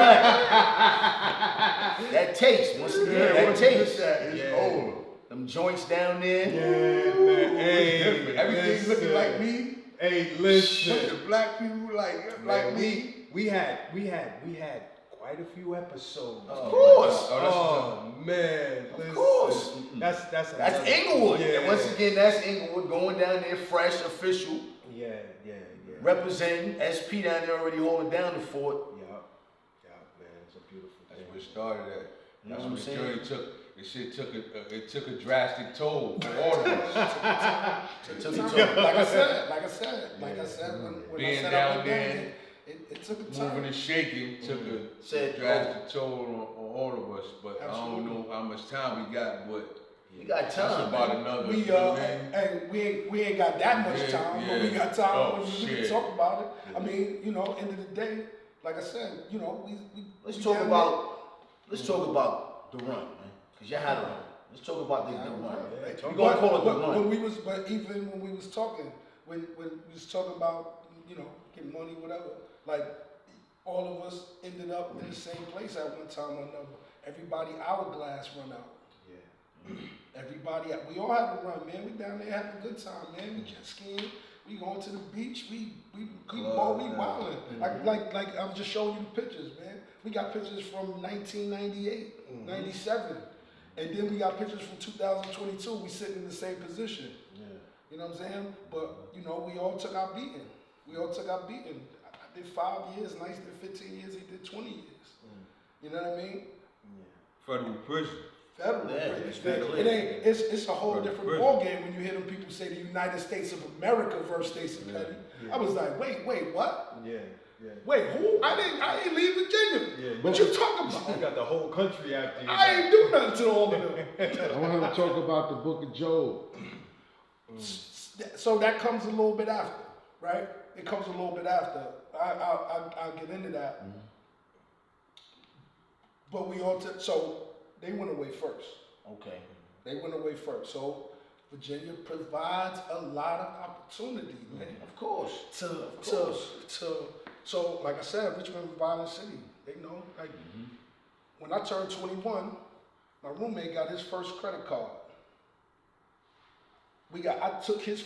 That taste, once again, that taste. It's over. Them joints down there. Yeah, man. Hey, Everything's looking like me. Hey, listen. The black people like me. We had quite a few episodes. Of course. Oh man. Of course. That's Englewood. Yeah. And once again, that's Englewood going down there fresh, official. Yeah. Representing SP down there already holding down the fort. Yeah, man, it's a beautiful That's thing. where it started at. You know That's what I'm when the saying? journey took. The shit took a drastic toll for all of us. Like I said, when I Being set down up there, it took a time. Moving and shaking took a drastic toll on all of us. But I don't know how much time we got, but We got that's time. about man. another. We you know what I mean? and we ain't got that much Yeah, time, but we yeah. got time Oh, when we can shit. talk about it. I mean, you know, end of the day, like I said, you know, we Let's we talk down about the run, man. Cause y'all had a run. Let's talk about the there. run. Yeah, We gonna call it the but run. when we was, but even when we was talking, when we was talking about, you know, getting money, whatever, like all of us ended up in the same place at one time or another. Everybody hourglass run out. Everybody, we all had to run, man. We down there having a good time, man. We jet skiing, we going to the beach, we wilding. Like I'm just showing you the pictures, man. We got pictures from 1998, 97, and then we got pictures from 2022. We sitting in the same position. You know what I'm saying? But you know, we all took our beating. I did 5 years, Nice did 15 years, he did 20 years. You know what I mean? Federal prison. Federal. Yeah, Right? it's very clear. It ain't. It's a whole Federal different prison. ball game when you hear them people say the United States of America versus Stacey Petty. I was like, wait, what? Yeah. Wait, who? I ain't leave Virginia. Yeah, What you talking You about? got the whole country after you. I ain't do nothing to all of them. I want him to talk about the Book of Job. So that comes a little bit after, right? It comes a little bit after. I'll get into that. But we all so they went away first. Okay. They went away first. So Virginia provides a lot of opportunity, man. Of course. So like I said, Richmond is a violent city. They know, like when I turned 21, my roommate got his first credit card. We took his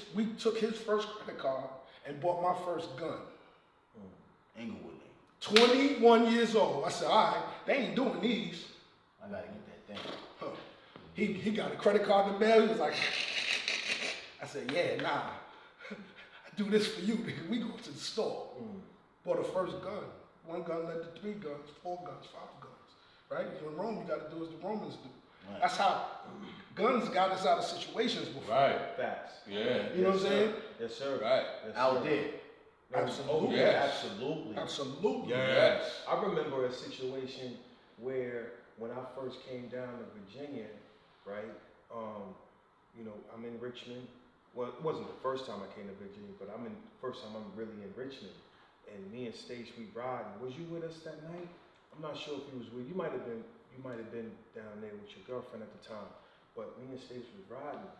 first credit card and bought my first gun. Englewood. 21 years old. I said, all right, they ain't doing these. I gotta get that thing. Huh. He got a credit card in the mail. He was like, I said, yeah, nah. I do this for you, nigga. We go to the store. Bought a first gun. One gun led to 3 guns, 4 guns, 5 guns. Right? You're in Rome, you gotta do as the Romans do. Right. That's how guns got us out of situations before. Right. Facts. Yeah. You know what I'm saying? Yes, sir. Right. Yes, Out sir. there. Absolutely. Yeah, Yes. absolutely. Absolutely. Yes. I remember a situation where when I first came down to Virginia, right? You know, I'm in Richmond. Well, it wasn't the first time I came to Virginia, but first time I'm really in Richmond. And me and Stace, we riding. Was you with us that night? I'm not sure if you was with. You might have been down there with your girlfriend at the time. But me and Stace was riding.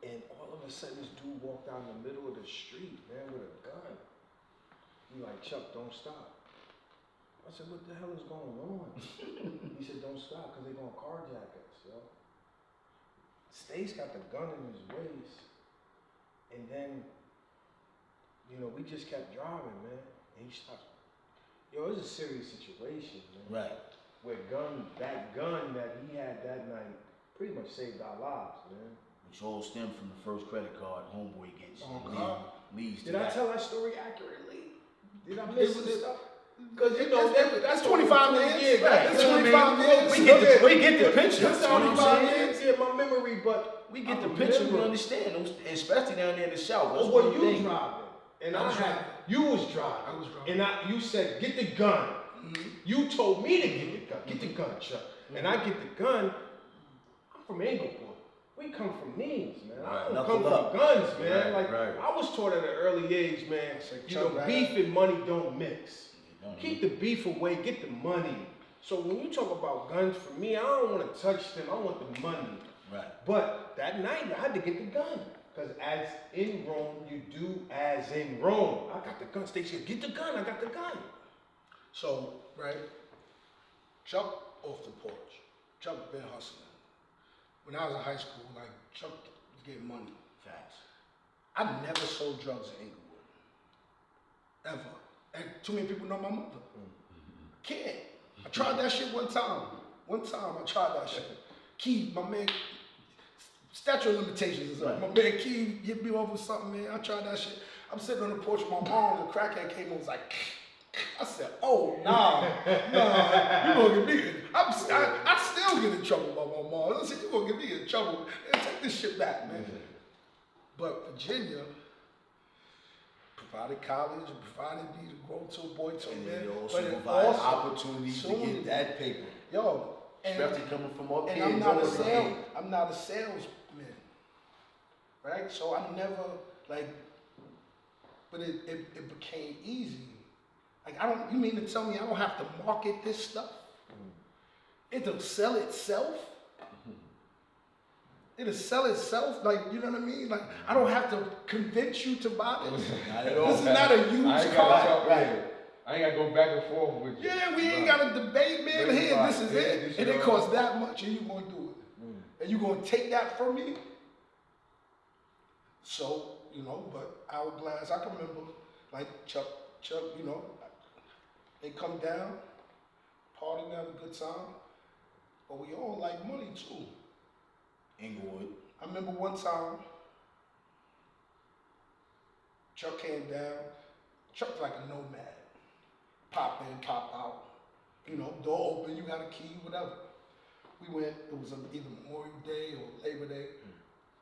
And all of a sudden, this dude walked out in the middle of the street, man, with a gun. He like, Chuck, don't stop. I said, what the hell is going on? He said, don't stop, because they're going to carjack us, yo. Stace got the gun in his waist. And then, you know, we just kept driving, man. And he stopped. Yo, it was a serious situation, man. Right. Where that gun that he had that night pretty much saved our lives, man. Which all stemmed from the first credit card homeboy gets. Oh, God. Leads to Did I that. tell that story accurately? Did I miss some stuff? Because you know, that's 25 years. Right. That's You know what I 25 mean? years. We get the picture. That's You know what I'm 25 saying? years. Yeah, my memory, but We get I the picture, we remember. understand, especially down there in the South. That's Oh, well, one you thing. driving, and I was driving. you was driving. I was driving. And you said, get the gun. You told me to get the gun. Get the gun, Chuck. And I get the gun. I'm from Englewood. We come from means, man. I don't Knuckle come up. from guns, man. Right, like right. I was taught at an early age, man. It's like You know, Chuck beef and money don't mix. Don't Keep the beef away. Get the money. So when you talk about guns, for me, I don't want to touch them. I want the money. Right. But that night, I had to get the gun. Because as in Rome, you do as in Rome. I got the gun. Stacey said, get the gun. I got the gun. So, right, Chuck off the porch. Chuck been hustling. When I was in high school, like, Chuck was getting money. Facts. I never sold drugs in Englewood. Ever. And too many people know my mother. Can't. I tried that shit one time. One time I tried that shit. Key, my man, statute of limitations is up. My man Key hit me off with something, man. I tried that shit. I'm sitting on the porch with my mom, the crackhead came and was like, I said, oh, nah, you gonna get me in. I still get in trouble by my mom. I said, you gonna get me in trouble. And take this shit back, man. But Virginia provided college, and provided me to grow to a boy to a man. And it also but provided opportunities to soon- get that paper. Yo, Especially coming from up and here. I'm not a going sales, I'm not a salesman, right? So I never like, but it became easy. Like you mean to tell me I don't have to market this stuff? It'll sell itself. It'll sell itself, like, you know what I mean? Like, I don't have to convince you to buy this. Not at all. This is not a used car. I ain't got to go back and forth with you. Yeah, we ain't got to debate, man. Right. Here, this is Yeah, it. this And is it all. costs that much, and you gonna do it. And you gonna take that from me? So, you know, but Hourglass, I can remember, like, Chuck, you know, they come down, party, have a good time, but we all like money too. Englewood. I remember one time, Chuck came down. Chuck's like a nomad. Pop in, pop out. You know, door open, you got a key, whatever. We went, it was either Memorial Day or Labor Day.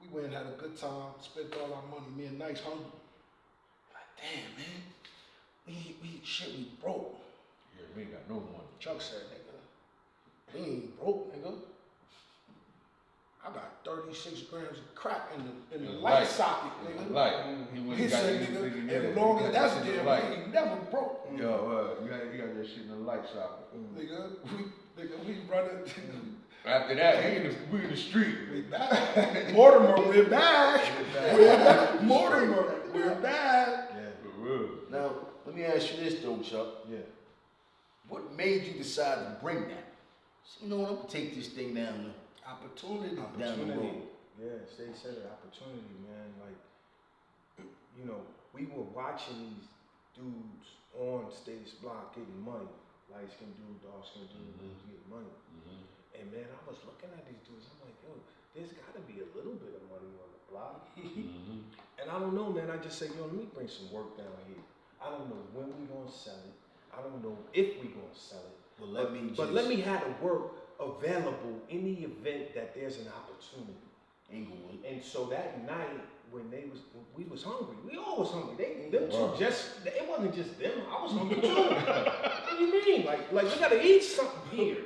We went, had a good time, spent all our money. Me and Nice hungry. Like, damn, man. We broke. Yeah, we ain't got no money. Chuck said, nigga, we ain't broke, nigga. I got 36 grams of crack in the light socket, nigga. Light. He said, nigga, as long as that's there, we ain't never broke. Yo, you got that shit in the light socket. Nigga, we running. After that, we in the street. We back. Mortimer, we're back. We're back. Mortimer, we're back. Yeah. For real. Now, let me ask you this though, Chuck. Yeah. What made you decide to bring that? So, you know what, I'm gonna take this thing down Opportunity. down the road. Yeah, Stacey said it, opportunity, man. Like, you know, we were watching these dudes on State's block getting money. Light skin dude, dark skin dude, getting money. And man, I was looking at these dudes, I'm like, yo, there's gotta be a little bit of money on the block. And I don't know, man, I just say, yo, let me bring some work down here. I don't know when we gonna sell it. I don't know if we gonna sell it. Well, let me have the work available in the event that there's an opportunity. Englewood. And so that night when we was hungry. We all was hungry. Them two it wasn't just them. I was hungry too. What do you mean? Like we gotta eat something here.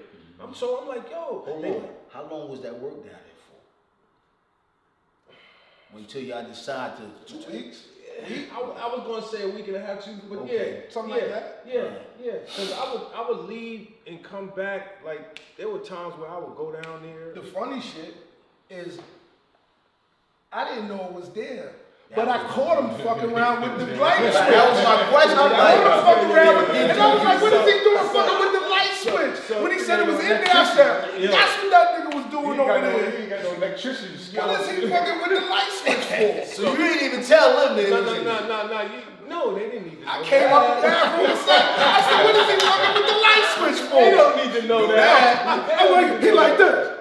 I'm like, yo. How long was that work down there for? Until y'all decide to 2 weeks? I was gonna say a week and a half, 2, but okay. Something like that? Yeah. Because I would leave and come back. Like there were times where I would go down there. The funny shit is, I didn't know it was there. But I caught him fucking around with the light switch. That was my question. I caught him fucking around with and I was like, what is he doing fucking with the light switch? When he said it was in there, I said, that's what that nigga was doing over there. He ain't got no electricity. What is he fucking with the light switch for? So you didn't even tell them that it was in there. No, they didn't need to know. I came up the bathroom and said, I said, what is he fucking with the light switch for? They don't need to know that. I'm like, he like this.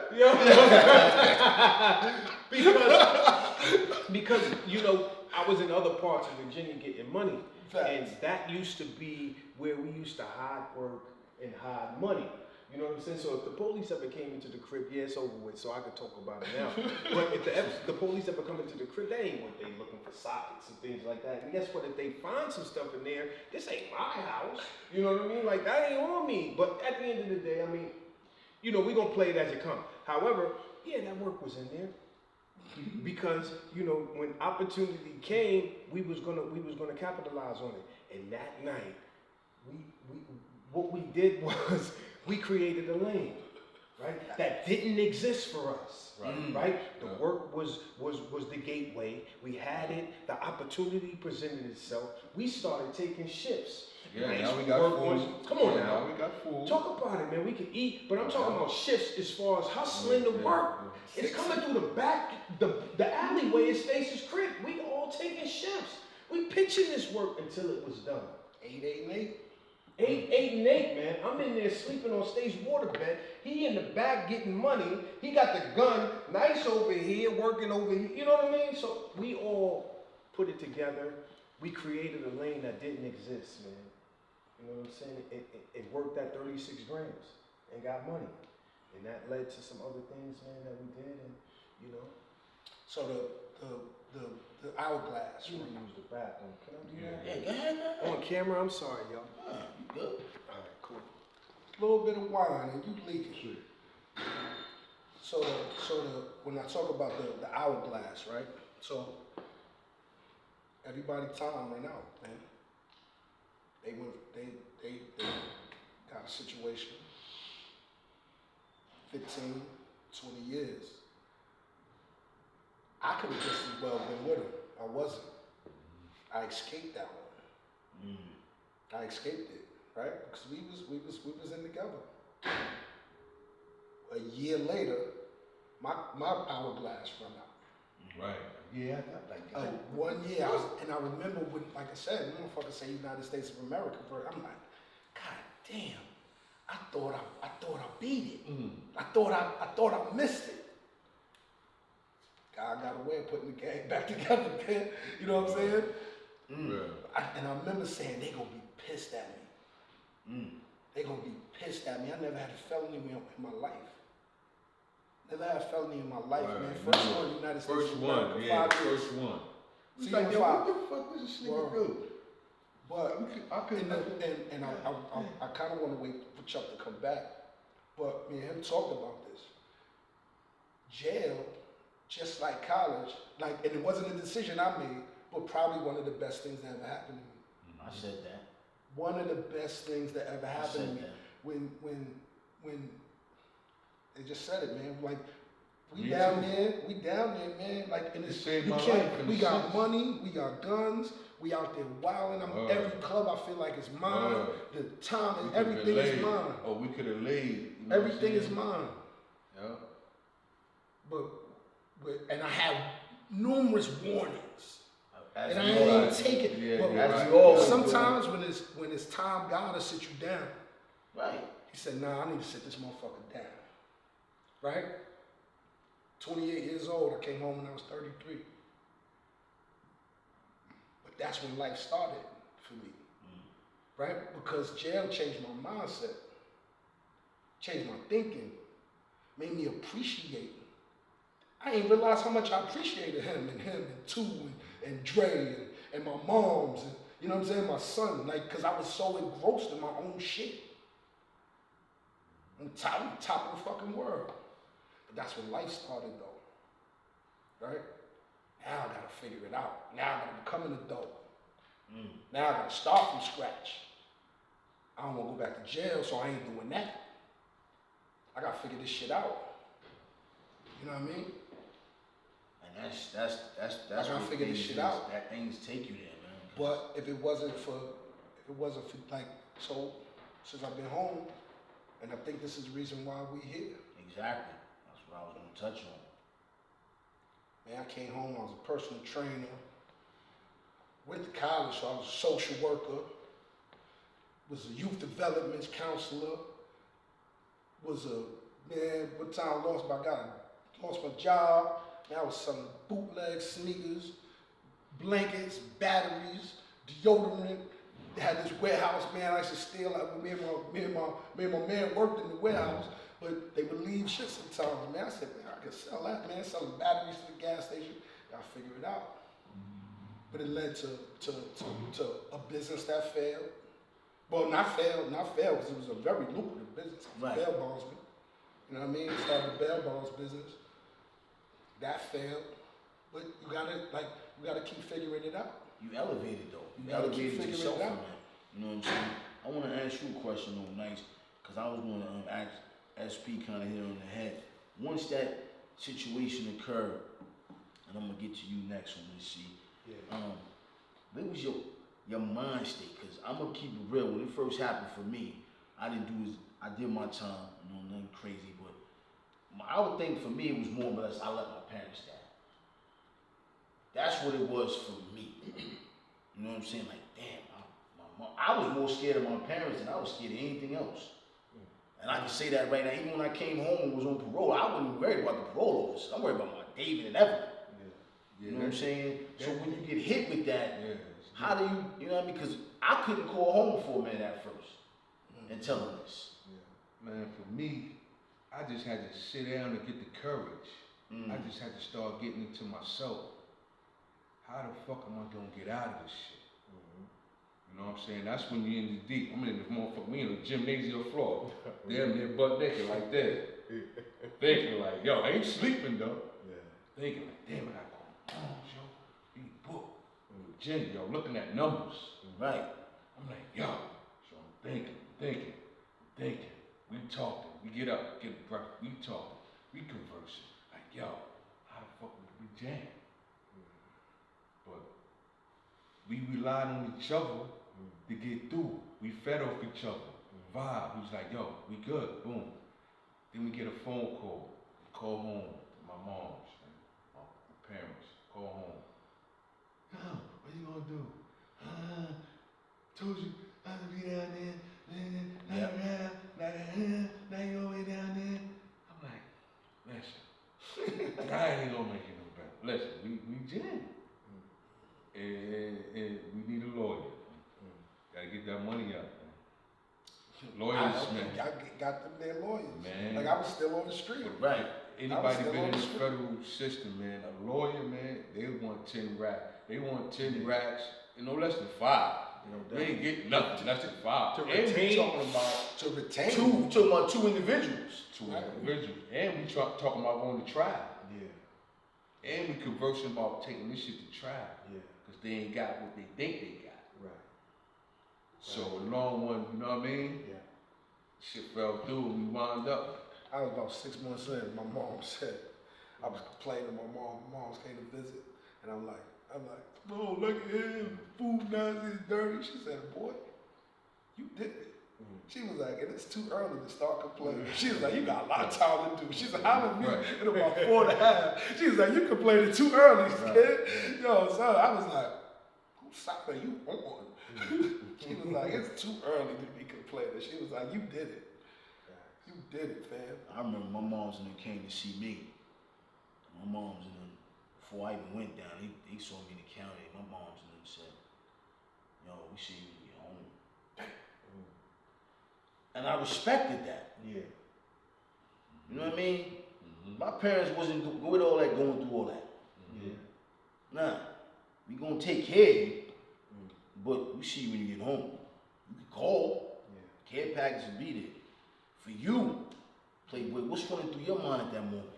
Because you know, I was in other parts of Virginia getting money. Facts. And that used to be where we used to hide work and hide money. You know what I'm saying? So if the police ever came into the crib, yeah, it's over with, so I could talk about it now. But if the police ever come into the crib, they ain't what they looking for sockets and things like that. And guess what? If they find some stuff in there, this ain't my house. You know what I mean? Like, that ain't on me. But at the end of the day, I mean, you know, we're going to play it as it comes. However, yeah, that work was in there. Because, you know, when opportunity came, we was gonna capitalize on it. And that night, what we did was we created a lane, right? That didn't exist for us, right? The work was the gateway. We had it. The opportunity presented itself. We started taking shifts. Yeah, now we got food. Come on now. We got food. Talk about it, man. We can eat, but I'm talking about shifts as far as hustling to work. It's coming through the back, the alleyway at Stacy's crib. We all taking shifts. We pitching this work until it was done. 8 and 8. 8 and 8, man. I'm in there sleeping on Stacy's waterbed. He in the back getting money. He got the gun, nice over here, working over here. You know what I mean? So we all put it together. We created a lane that didn't exist, man. You know what I'm saying? It worked at 36 grams and got money. And that led to some other things, man, that we did, and you know. So the hourglass. You use the bathroom. Can I do that? Yeah, go ahead. On camera, I'm sorry, y'all. Yeah, you good. All right, cool. A little bit of wine and you leaking. So when I talk about the hourglass, right? So everybody time ran out, man. They got a situation. 15, 20 years. I could have just as well been with him. I wasn't. I escaped that one. I escaped it, right? Because we was in together. A year later, my hourglass run out. Right. Yeah, I got like that. 1 year, I remember when, like I said, motherfucker say United States of America, but I'm like, God damn, I thought I beat it. I thought I missed it. God got a way of putting the gang back together, man. You know what I'm saying? Yeah. And I remember saying, they gonna be pissed at me. They gonna be pissed at me. I never had a felony in my life. Never had a felony in my life, man. First one in the United States of America, 5 years. First one. See, like, yo, five. what the fuck does this nigga do? But I couldn't. I kind of want to wait for Chuck to come back. But me and him talked about this. Jail, just like college, and it wasn't a decision I made, but probably one of the best things that ever happened to me. I said that. One of the best things that ever happened to me. That. When they just said it, man. Like we down there, man. Like in this, saved you my can't. life We got money, we got guns, we out there wilding. Every club I feel like is mine. The time and everything is mine. Oh, we could have laid. You know Everything is mine. Yeah. But and I have numerous warnings. As And I you ain't always- take it. Yeah, but you're right. You always sometimes when it's time, God will sit you down. Right. He said, nah, I need to sit this motherfucker down. Right? 28 years old, I came home when I was 33. But that's when life started for me. Right? Because jail changed my mindset, changed my thinking, made me appreciate. I didn't realize how much I appreciated him and Two and Dre and my moms and, you know what I'm saying, my son, because I was so engrossed in my own shit. I'm top of the fucking world. But that's when life started though, right? Now I gotta figure it out. Now I gotta become an adult. Now I gotta start from scratch. I don't wanna go back to jail, so I ain't doing that. I gotta figure this shit out. You know what I mean? And that's I gotta what figure this things shit is- out. That things take you there, man. But if it wasn't for so since I've been home, and I think this is the reason why we here. Exactly. That's what I was gonna touch on. Man, I came home, I was a personal trainer. Went to college, so I was a social worker. Was a youth development counselor. Was one time I lost my job. Man, I was selling bootleg sneakers, blankets, batteries, deodorant. They had this warehouse, man. I used to steal. Me and my man worked in the warehouse, but they would leave shit sometimes, man. I said, man, I can sell that, man. Selling batteries to the gas station. Gotta figure it out. But it led to a business that failed. Well, not failed, because it was a very lucrative business. Right. Bail bondsman. You know what I mean? Started a bail bonds business. That failed. But you gotta keep figuring it out. You elevated though. You gotta keep elevated figuring yourself it out. from that. You know what I'm saying? I want to ask you a question though, Nice, because because I was going to ask SP kind of hit on the head. Once that situation occurred, and I'm gonna get to you next on this, see. Yeah. What was your mind state? Because I'm gonna keep it real. When it first happened for me, I did my time, you know, nothing crazy, but I would think for me it was more or less I let my parents down. That's what it was for me. You know what I'm saying? Like, damn, my mom. I was more scared of my parents than I was scared of anything else. And I can say that right now. Even when I came home and was on parole, I wasn't worried about the parole officer. I'm worried about my David and Evan. You know what I'm saying? So when you get hit with that, how do you know what I mean? Because I couldn't call home for a minute at first and tell them this. Man, for me, I just had to sit down and get the courage. I just had to start getting into myself. How the fuck am I gonna get out of this shit? You know what I'm saying? That's when you're in the deep. I'm in the motherfucker, me in the gymnasium floor. Damn near butt naked like that. Thinking like, yo, I ain't sleeping though. Thinking like, damn, I gotta call my moms, yo. Read a book. Gym, yo, looking at numbers. Right. I'm like, yo. So I'm thinking. We talking. We get up, get breakfast. We talking. We conversing. Like, yo, how the fuck would we jam? But we relied on each other to get through. We fed off each other. Vibe. We was like, yo, we good. Boom. Then we get a phone call. We call home. My mom's, my parents. Call home. Yo, what you gonna do? Told you not to be down there. Now you all the way down there. I'm like, listen, I ain't gonna make it no better. Listen, we jam. And we need a lawyer. Gotta get that money out, man. Lawyers, man. I got them damn lawyers. Man. Like I was still on the street. Right. Anybody been in this federal system, man, a lawyer, man, they want 10 racks. They want 10 racks, and no less than 5. They ain't getting nothing less than 5. To And retain. we talking about To retain. Talking about 2 individuals. 2 individuals. And we talking about going to trial. Yeah. And we conversing about taking this shit to trial. Yeah. Because they ain't got what they think they got. Right. So the long one, you know what I mean? Yeah. Shit fell through and we wound up. I was about 6 months in. My mom said, I was complaining. My mom's came to visit, and I'm like, oh, look at him, food nasty, dirty. She said, boy, you did it. She was like, and it's too early to start complaining. She was like, you got a lot of time to do. She said, how many in about 4.5? She was like, you complaining too early, kid. Yo, so I was like, whose side are you on? She was like, it's too early to be complaining. She was like, you did it. You did it, fam. I remember my moms and them came to see me. My moms and them, before I even went down, they saw me in the county. My moms and them said, yo, we see you when you get home. And I respected that. Yeah. You know what I mean? My parents wasn't with all that, going through all that. Yeah. Nah, we gonna take care of you, but we see you when you get home. You can call. Care package will be there. For you, Playboy, what's running through your mind at that moment?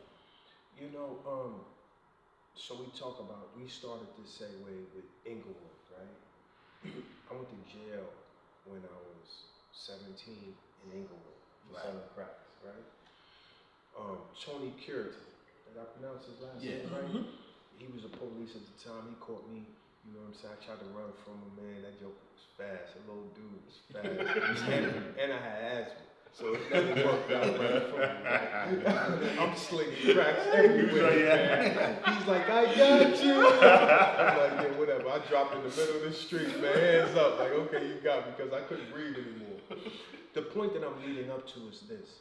You know, so we started this same way with Englewood, right? I went to jail when I was 17 in Englewood for selling cracks, right? Tony Curtin, did I pronounce his last name right? He was a police at the time. He caught me, you know what I'm saying? I tried to run from him, man. That joker was fast. The little dude was fast. and I had asthma. So it never worked out right from me. I'm slinging cracks everywhere. He's like, I got you. I'm like, yeah, whatever. I dropped in the middle of the street, man, hands up. Like, okay, you got me, because I couldn't breathe anymore. The point that I'm leading up to is this,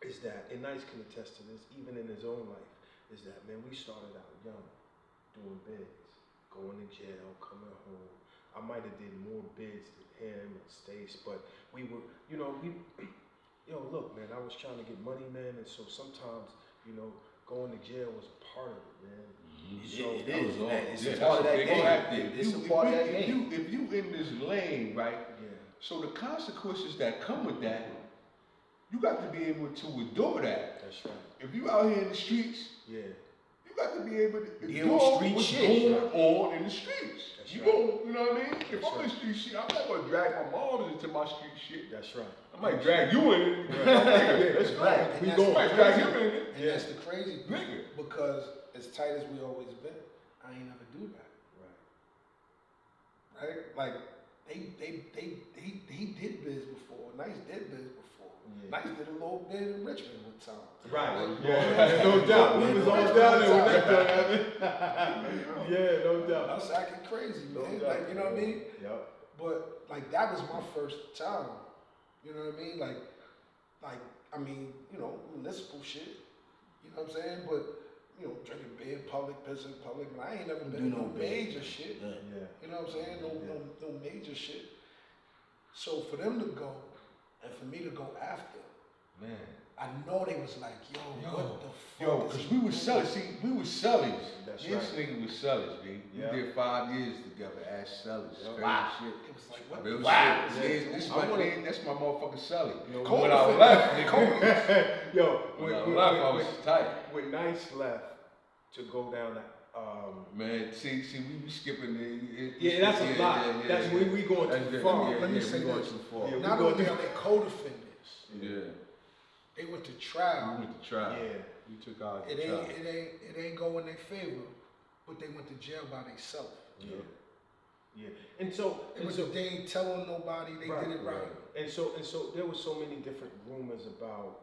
is that, and Nice can attest to this, even in his own life, is that, man, we started out young, doing bids, going to jail, coming home. I might have did more bids than him and Stace, but we were, you know, look, man, I was trying to get money, man, and so sometimes, you know, going to jail was a part of it, man. So it is, man. It's Yeah, a part of that game. It's a part of that game. If you in this lane, right? Yeah. So the consequences that come with that, you got to be able to endure that. That's right. If you out here in the streets, Yeah. you got to be able to Deal with street what's shit. going on in the streets. That's You right. go, you know what I mean? If That's I'm in right. street shit, I'm not gonna drag my mom into my street shit. That's right. I might drag you in it. Let's go. Right. And We that's might the drag crazy- him in it. And that's the crazy thing, Nigga. because as tight as we always been, I ain't never do that. Right? Like he did biz before. Nice did biz before. Yeah. Nice did a little bit in Richmond one time. Right. Like, Yeah. No doubt. We was all down there when that done happened. Yeah, no I doubt. was acting crazy, No man. doubt. Like, you know what I mean? Yep. But like that was my first time. You know what I mean? Like I mean, you know, municipal shit. You know what I'm saying? But you know, drinking beer in public, pissing in public. And I ain't never been in no major shit. Yeah. Yeah. You know what I'm saying? No major shit. So for them to go and for me to go after, Man. I know they was like, yo, what the fuck? Yo, is because he we was doing? sellers. See, we was sellers. That's This right. nigga was sellers, B. Yeah. We did 5 years together as sellers. Yeah. Crazy Wow. shit. It was like, what But it the was Wow. shit. Yeah, this I wanna- man, that's my motherfucking celly. Yo, Cold When I offended. left, nigga. Yo, When I left, I was tight. when Nice left to go down that, Man, see, we skipping the. yeah, that's a lot. That's when we going That's too it. far. Yeah, Let me yeah, say we going this. too far. Yeah, Not we only go are they co-defendants, Yeah. they went to We trial. went to trial. Yeah, you took ours. It ain't go in their favor, but they went to jail by themselves. Yeah, yeah. And so, They ain't telling nobody they Right, did it right. And so there were so many different rumors about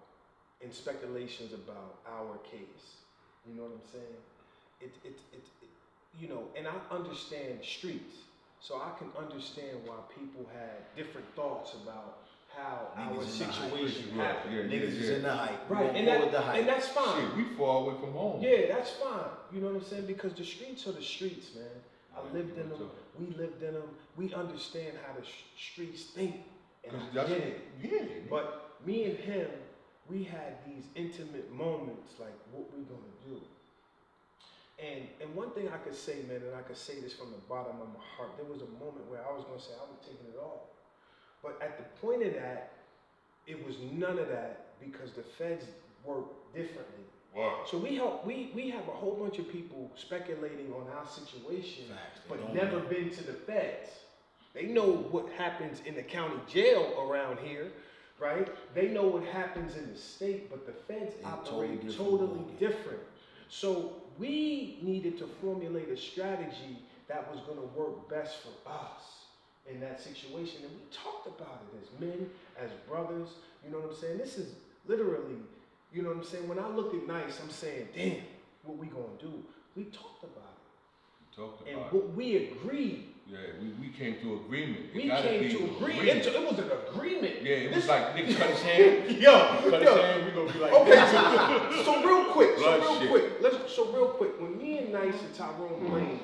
and speculations about our case. You know what I'm saying? It you know, and I understand streets, so I can understand why people had different thoughts about how our Niggas in the hype. situation Yeah, happened. yeah, Niggas is in the hype. Right, We and gonna go with the hype. that's fine. Shit, we far away from home. Yeah, that's fine. You know what I'm saying? Because the streets are the streets, man. I lived in them. We lived in them. We understand how the streets think. And 'Cause I that's get what- it. Yeah. But me and him, we had these intimate moments, like what we gonna do. And one thing I could say, man, and I could say this from the bottom of my heart, there was a moment where I was gonna say I was taking it all. But at the point of that, it was none of that because the feds work differently. Wow. So we have a whole bunch of people speculating on our situation, Facts, they but don't never know. been to the feds. They know what happens in the county jail around here, right? They know what happens in the state, but the feds They operate totally different totally ballgame. different. So we needed to formulate a strategy that was going to work best for us in that situation. And we talked about it as men, as brothers. You know what I'm saying? This is literally, you know what I'm saying? When I look at Nice, I'm saying, damn, what we going to do? We talked about it. Talked And about it. what we agreed. Yeah, we came to agreement. It We gotta came be to an agreement. It was an agreement. Yeah, it This- was like nigga cut his hand. Yo, Cut his hand, we gonna be like Okay, so real quick, Blood shit. so real quick, when me and Nice and Tyrone Blaine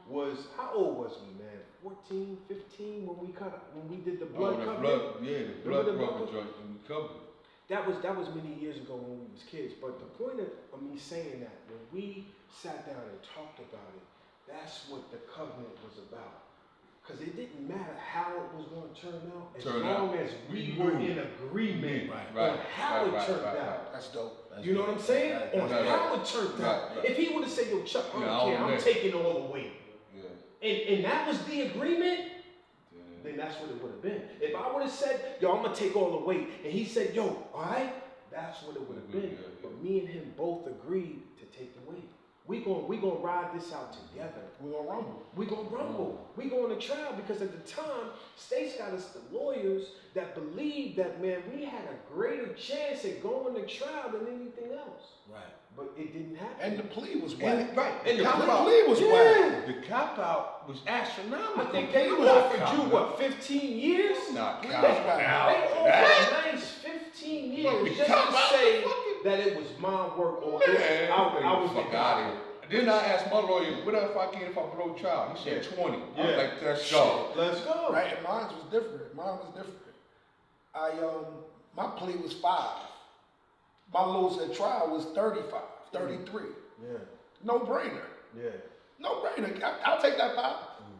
was, how old was we, man? 14, 15 when we did the blood Oh, the cover? blood, yeah, the blood Remember the rubber blood? joint and we covered it. That was many years ago when we was kids. But the point of me saying that, when we sat down and talked about it, that's what the covenant was about. Because it didn't matter how it was going to turn out, as long as we were in agreement on how it turned out. That's dope. That's You know what I'm saying? right. On how it turned out. Right. If he would have said, yo, Chuck, I Yeah, don't I care, don't I'm know. taking all the weight. Yeah. And that was the agreement, Yeah. then that's what it would have been. If I would have said, yo, I'm going to take all the weight, and he said, yo, all right, that's what it would have been. Yeah. But me and him both agreed to take the weight. We gonna ride this out together. We're gonna rumble. We gonna rumble. We going to trial because at the time, States got us the lawyers that believed that, man, we had a greater chance at going to trial than anything else. Right. But it didn't happen. And the plea was And, whack. right. And the the cop The out. plea was whack. The cop out was astronomical. I think they It was not offered you, cop what, out. 15 years? Not They cop offered out. They offered Nice 15 years just Cop to out. say that it was my work or Man, I was the fuck guy. out of here. Then I asked my lawyer, what if I can if I blow trial? He said 20. I was Yeah. like, let's go. Let's go. Right, and mine was different. Mine was different. My plea was 5. My lowest at trial was 35, 33. Yeah. No brainer. Yeah. No brainer. I'll take that 5.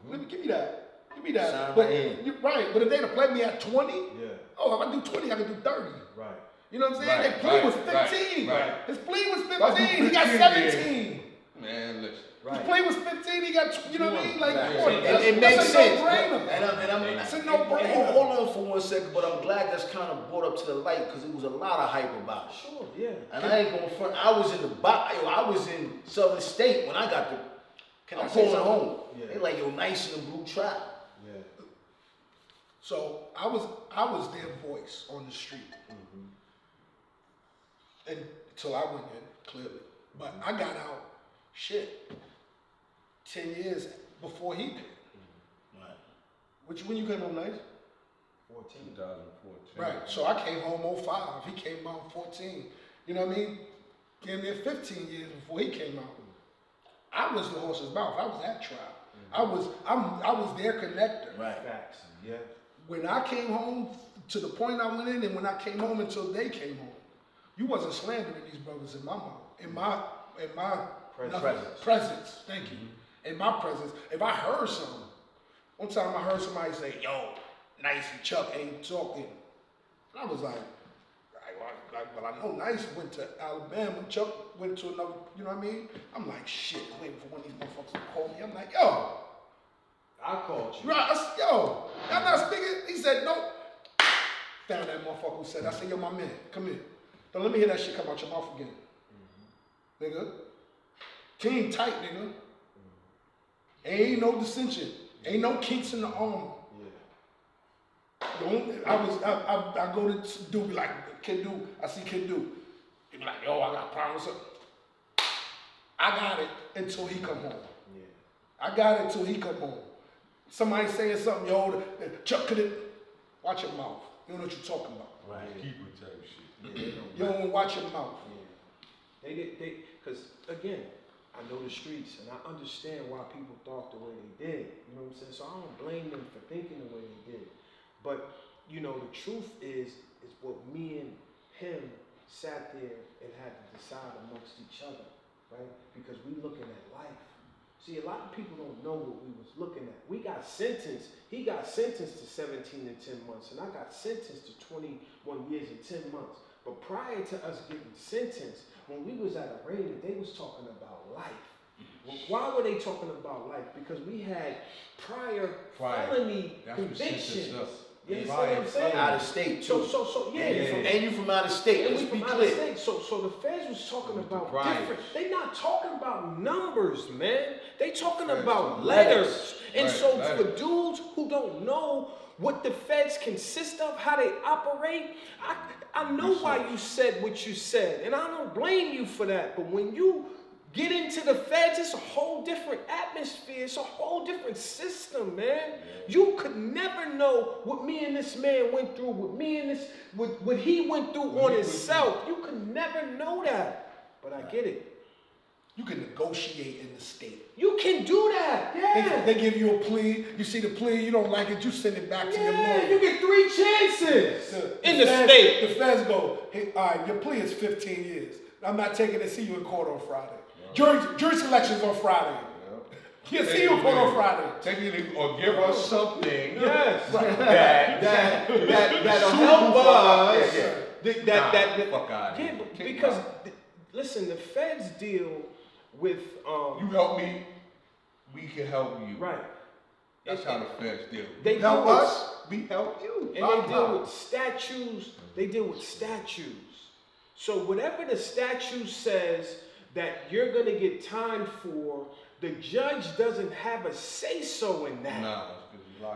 Let me give me that. Give me that. Sign But my hand. you're right. But if they'd have played me at 20, Yeah. oh, if I do 20, I can do 30. Right. You know what I'm saying? Right, Their plea right, was right, 15. right. His plea was If I do 15. He got 15 17. Man, listen. His play was 15. He got, you know what I mean? Like, it makes sense. No-brainer. That's a no-brainer. Hold on for 1 second, but I'm glad that's kind of brought up to the light because it was a lot of hype about it. Sure, yeah. And I ain't going front. I was in Southern State when I got the. I'm going home. Yeah. They like, yo, nice in the blue trap. Yeah. So I was their voice on the street. Until I went in, clearly. But I got out, 10 years before he did. Right. When you came home, Nice? 2014. Right. So I came home 05. He came out 14. You know what I mean? Came there 15 years before he came out. I was the horse's mouth. I was that trial. I was their connector. Right. Facts. Yeah. When I came home, to the point I went in, and when I came home until they came home, you wasn't slandering these brothers in my mouth, in my presence. Thank you. In my presence, if I heard something, one time I heard somebody say, "Yo, Nice and Chuck ain't talking," and I was like, well, I know Nice went to Alabama, Chuck went to another, you know what I mean? I'm like, shit, waiting for one of these motherfuckers to call me. I'm like, yo. I called you. Right, I said, yo, y'all not speaking? He said, nope. Found that motherfucker who said, I said, yo, my man, come here. Don't let me hear that shit come out your mouth again. Nigga. Team tight, nigga. Ain't no dissension. Ain't no kinks in the armor. I go to do be like, Kid Do, I see Kid Do. He be like, yo, I got problems. I got it until he come home. Yeah. I got it until he come home. Somebody saying something, yo, Chuck could it. Watch your mouth. You don't know what you're talking about. Right. Keeper type shit. Yeah. You don't watch your mouth. Yeah. Because again, I know the streets and I understand why people thought the way they did. You know what I'm saying? So I don't blame them for thinking the way they did. But, you know, the truth is what me and him sat there and had to decide amongst each other, right? Because we looking at life. See, a lot of people don't know what we was looking at. We got sentenced. He got sentenced to 17 and 10 months, and I got sentenced to 21 years and 10 months. But prior to us getting sentenced, when we was at arraignment, they was talking about life. Well, why were they talking about life? Because we had prior felony convictions. You understand what I'm saying? Out of state too. And you from out of state. Let's be clear. So the feds was talking about different. They not talking about numbers, man. They talking about letters. And so for dudes who don't know what the feds consist of, how they operate, I know why you said what you said, and I don't blame you for that. But when you get into the feds, it's a whole different atmosphere. It's a whole different system, man. You could never know what me and this man went through, what he went through on himself. You could never know that. But I get it. You can negotiate in the state. You can do that, yeah. They give you a plea. You see the plea, you don't like it, you send it back to your lawyer. Yeah, you get 3 chances in the state. The feds go, hey, all right, your plea is 15 years. I'm not taking to see you in court on Friday. Jury selection's on Friday. He'll see you in court on Friday. Take it or give us something. Yes. That'll help us. Fuck out. Yeah, because listen, the feds deal with you help me, we can help you. Right. That's how the feds deal. They help us, we help you. And they deal with statutes. They deal with statutes. So whatever the statute says that you're going to get time for, the judge doesn't have a say-so in that. Nah,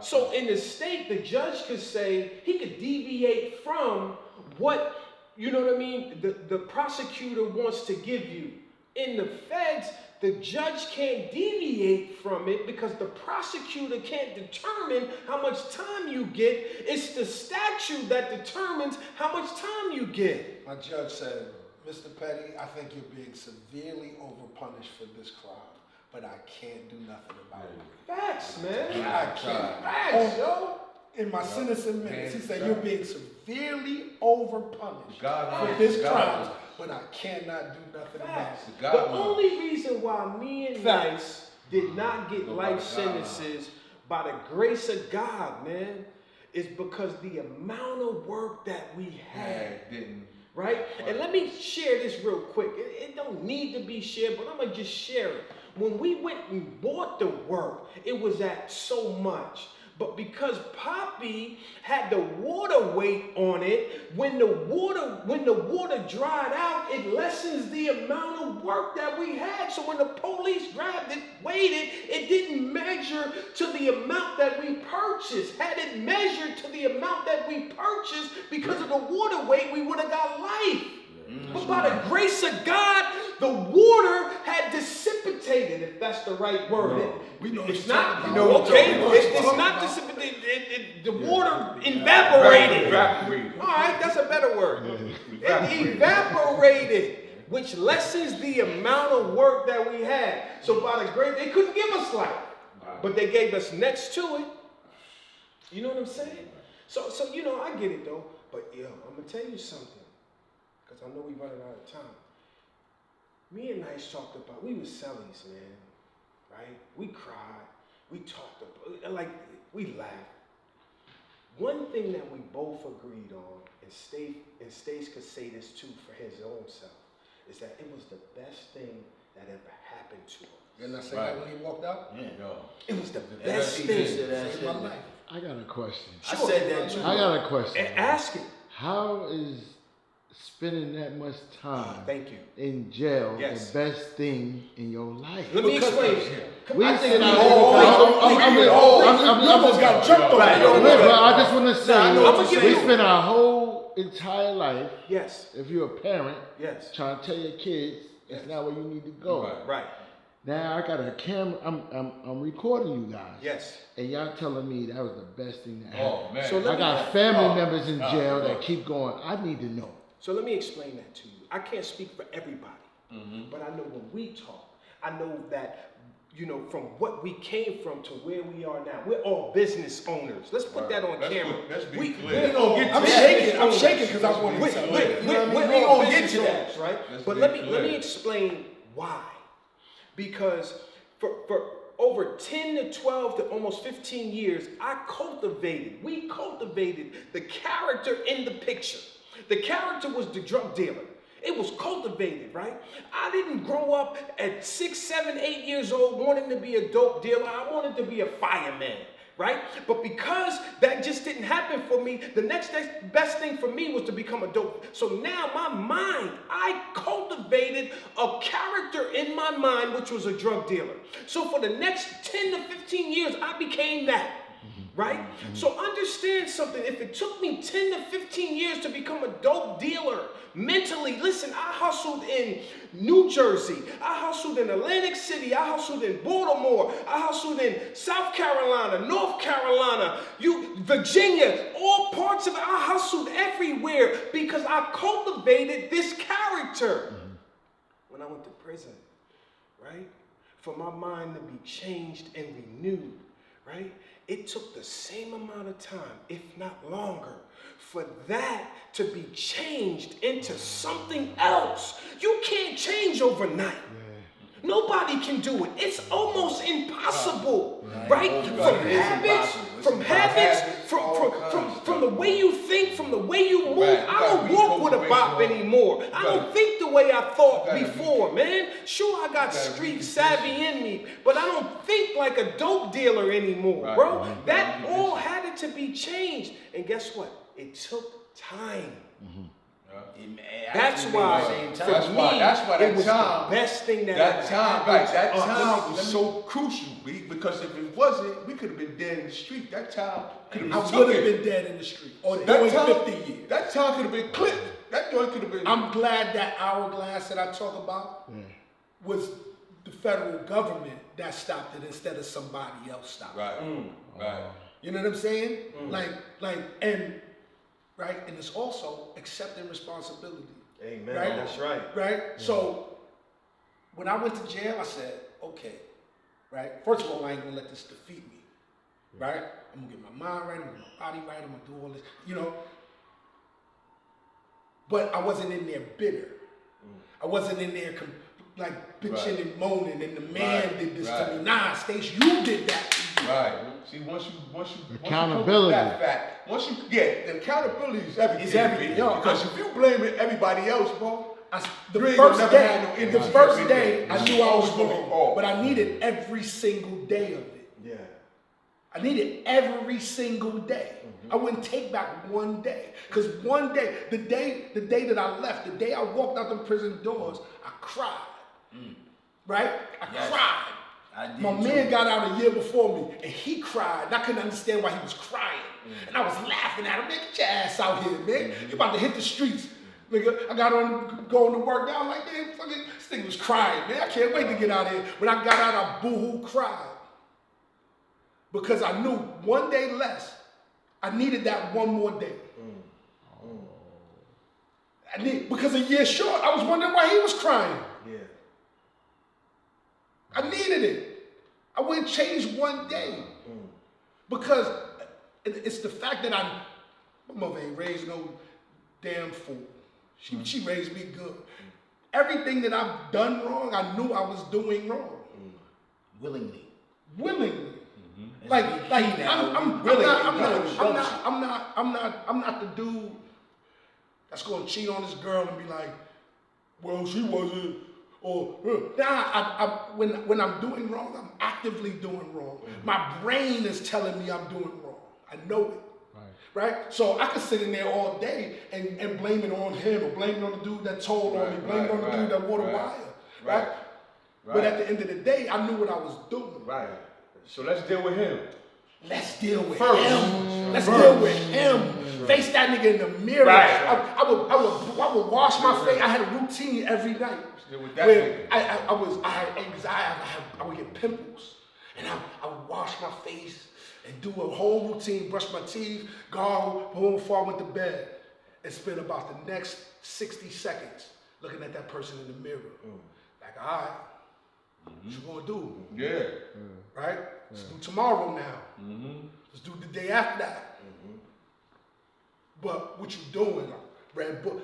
so in the state, the judge could say, he could deviate from what, you know what I mean, the prosecutor wants to give you. In the feds, the judge can't deviate from it because the prosecutor can't determine how much time you get. It's the statute that determines how much time you get. My judge said, Mr. Petty, I think you're being severely overpunished for this crime, but I can't do nothing about it. Facts, man. I can't. Facts, yo. In my sentencing minutes, he said, you're being severely overpunished for this crime, but I cannot do nothing about it. The only reason why me and Nice did not get life sentences by the grace of God, man, is because the amount of work that we had right? And let me share this real quick. It don't need to be shared, but I'm going to just share it. When we went and bought the work, it was at so much. But because Poppy had the water weight on it, when the water dried out, it lessens the amount of work that we had. So when the police grabbed it, weighed it, it didn't measure to the amount that we purchased. Had it measured to the amount that we purchased because of the water weight, we would have got life. But by the grace of God, the water had dissipated, if that's the right word. We know it's what not, you're talking about. it's not dissipated. The water evaporated. All right, that's a better word. It evaporated, which lessens the amount of work that we had. So by the grace, they couldn't give us life, but they gave us next to it. You know what I'm saying? So you know, I get it though. But yo, I'm gonna tell you something. Because I know we're running out of time. Me and Nice talked about, we were sellies, man, right? We cried, we talked about, like, we laughed. One thing that we both agreed on, and Stace could say this too for his own self, is that it was the best thing that ever happened to us. Didn't I say that when he walked out? Yeah. It was the best thing in my life. I got a question. I said that too. I got a question. And ask it. How is spending that much time thank you. in jail Yes. the best thing in your life? Let me explain. We I think sit out we almost got jumped on. I just want to say, I'ma give we you- spend our whole entire life, Yes. if you're a parent, Yes. trying to tell your kids it's not where you need to go. Right. Now I got a camera. I'm recording you guys. Yes. And y'all telling me that was the best thing that Oh happened. man. So let I me- got family members in no, jail no. that keep going. I need to know. So let me explain that to you. I can't speak for everybody, but I know when we talk, I know that, you know, from what we came from to where we are now, we're all business owners. Let's put that on camera. Let's be We- clear. we're all I'm business shaking. I'm owners. shaking because I want to tell We're you. all gonna get to that, right? Let's But be let me clear. explain why. Because for over 10 to 12 to almost 15 years, we cultivated the character in the picture. The character was the drug dealer. It was cultivated, right? I didn't grow up at 6, 7, 8 years old wanting to be a dope dealer. I wanted to be a fireman, right? But because that just didn't happen for me, the next best thing for me was to become a dope. So now my mind, I cultivated a character in my mind, which was a drug dealer. So for the next 10 to 15 years, I became that. Right? So understand something. If it took me 10 to 15 years to become a dope dealer, mentally, listen, I hustled in New Jersey. I hustled in Atlantic City. I hustled in Baltimore. I hustled in South Carolina, North Carolina, Virginia, all parts of it. I hustled everywhere because I cultivated this character. When I went to prison, right? For my mind to be changed and renewed, right? It took the same amount of time, if not longer, for that to be changed into something else. You can't change overnight. Nobody can do it. It's almost impossible, right? From habits, from the way you think, from the way you move. I don't walk with a bop anymore. I don't think the way I thought before, man. Sure, I got street savvy in me, but I don't think like a dope dealer anymore, bro. That all had to be changed. And guess what? It took time. That's why, for me, it was the best thing that time was so crucial, B, because if it wasn't, we could have been dead in the street. That time could have I would have been dead in the street or doing 50 years. That time could have been clipped. That joint could have been. I'm glad that hourglass that I talk about was the federal government that stopped it instead of somebody else stopped it. Right. You know what I'm saying? And it's also accepting responsibility. Amen. Right? That's right. Right? So when I went to jail, I said, okay, right? First of all, I ain't gonna let this defeat me. Right? I'm gonna get my mind right, I'm gonna get my body right, I'm gonna do all this, you know. But I wasn't in there bitter. I wasn't in there bitching and moaning, and the man did this to me. Nah, Stace, you did that. Right. See, once you Accountability. that fact, the accountability is everything. It's everything. Yo, because if you blaming everybody else, bro, The you ain't first gonna never day, have no energy the first in day, there. I knew I was It's gonna be wrong, off. but I needed every single day of it. Yeah. I needed every single day. I wouldn't take back one day, because one day, the day that I left, the day I walked out the prison doors, I cried. Right? I cried. I did My too. man got out a year before me, and he cried, and I couldn't understand why he was crying. And I was laughing at him, man, get your ass out here, man. You about to hit the streets. Nigga, I got on going to work now, like, man, fucking, this nigga was crying, man. I can't wait to get out of here. When I got out, I boo-hoo cried. Because I knew one day less, I needed that one more day. Because a year short, I was wondering why he was crying. Yeah. I needed it. I wouldn't change one day. Because it's the fact that my mother ain't raised no damn fool. She raised me good. Everything that I've done wrong, I knew I was doing wrong. Willingly. Like I'm not the dude that's gonna cheat on this girl and be like, well, she wasn't, or when I'm doing wrong, I'm actively doing wrong. My brain is telling me I'm doing wrong. I know it. Right? So I could sit in there all day and blame it on him, or blame it on the dude that told on me, blame it on the dude that wore the wire. Right? But at the end of the day, I knew what I was doing. Right. So let's deal with him. Let's deal with First. him. Let's deal with him. Face that nigga in the mirror. Right. I would wash my face. I had a routine every night. Deal with that Where nigga. I had anxiety. I would get pimples. And I would wash my face and do a whole routine, brush my teeth, gargle, boom, before I went to bed. And spend about the next 60 seconds looking at that person in the mirror. Like, all right, what you gonna do? Yeah. Right? Let's do tomorrow now. Let's do the day after that. But what you doing?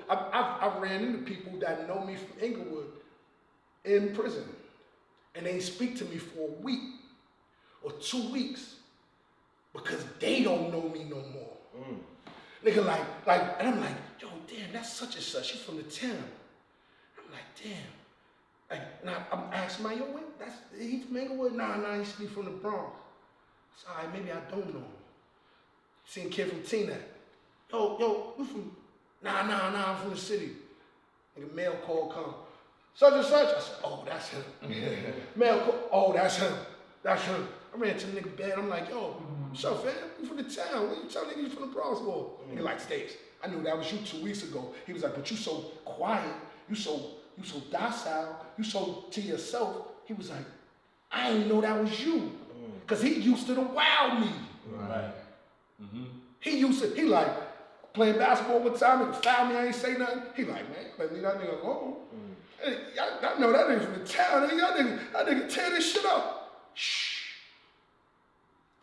I ran into people that know me from Englewood in prison, and they speak to me for a week or 2 weeks because they don't know me no more. Nigga, like, and I'm like, yo, damn, that's such and such. She's from the town. I'm like, damn. Like, and I'm asking my, yo, he from Englewood? Nah, he's from the Bronx. So, all right, maybe I don't know him. Seen a kid from Tina. Yo, you from? Nah, I'm from the city. Nigga, mail call come. Such and such. I said, oh, that's him. Mail call, oh, that's him. I ran to the nigga bed. I'm like, yo, what's up, fam? You from the town. What you tell niggas you from the Bronx for? Nigga like, States, I knew that was you 2 weeks ago. He was like, but you so quiet. You so docile. You so to yourself. He was like, I didn't know that was you. Because he used to the wild me. Right. He like, playing basketball one time, nigga foul me, I ain't say nothing. He like, man, let me leave that nigga alone. Hey, I know that nigga from the town. That nigga tear this shit up. Shh.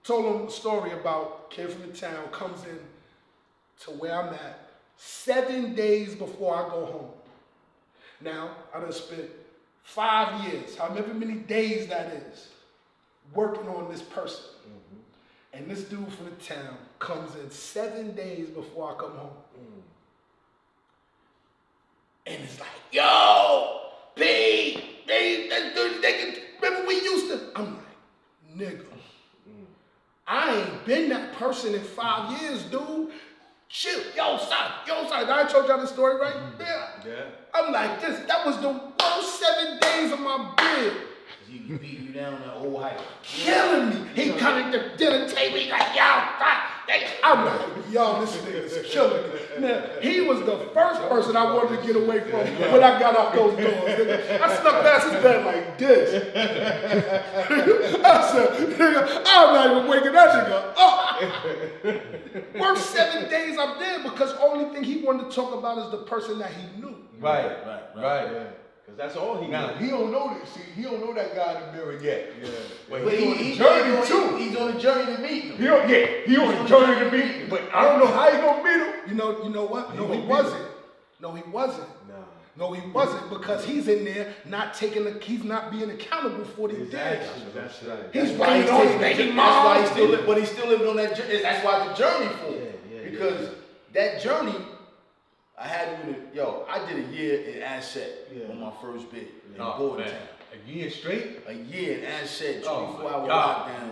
Told him a story about a kid from the town comes in to where I'm at 7 days before I go home. Now, I done spent 5 years, however many days that is, working on this person. And this dude from the town comes in 7 days before I come home. And it's like, yo, P, they remember we used to? I'm like, nigga, I ain't been that person in 5 years, dude. Chill, yo, stop. I told y'all the story right there. Yeah. I'm like, that was the worst 7 days of my bid. He beat you down that old height. Killing me. He coming to the dinner table, he like, yo, stop. I'm like, yo, this nigga's killing me. Now, he was the first person I wanted to get away from when I got out those doors. Nigga. I snuck past his bed like this. I said, nigga, I'm not even waking that nigga up. Worst 7 days I'm there because the only thing he wanted to talk about is the person that he knew. Right. Yeah. Because that's all he knows. He don't know this. See, he don't know that guy in the mirror yet. Yeah. But he's on a journey too. He's on a journey to meet him. He on a journey to meet him. But I don't know how he gonna meet him. You know what? No, he wasn't. No, he wasn't. No. No, he wasn't, because he's in there he's not being accountable for what he did. That's right. He's why blaming on his baby mom. That's why he's still living on that journey. That's why the journey for him. Because that journey, I had to I did a year in Asset on my first bid in Bordentown. A year straight? A year in Asset, 24-hour God. lockdown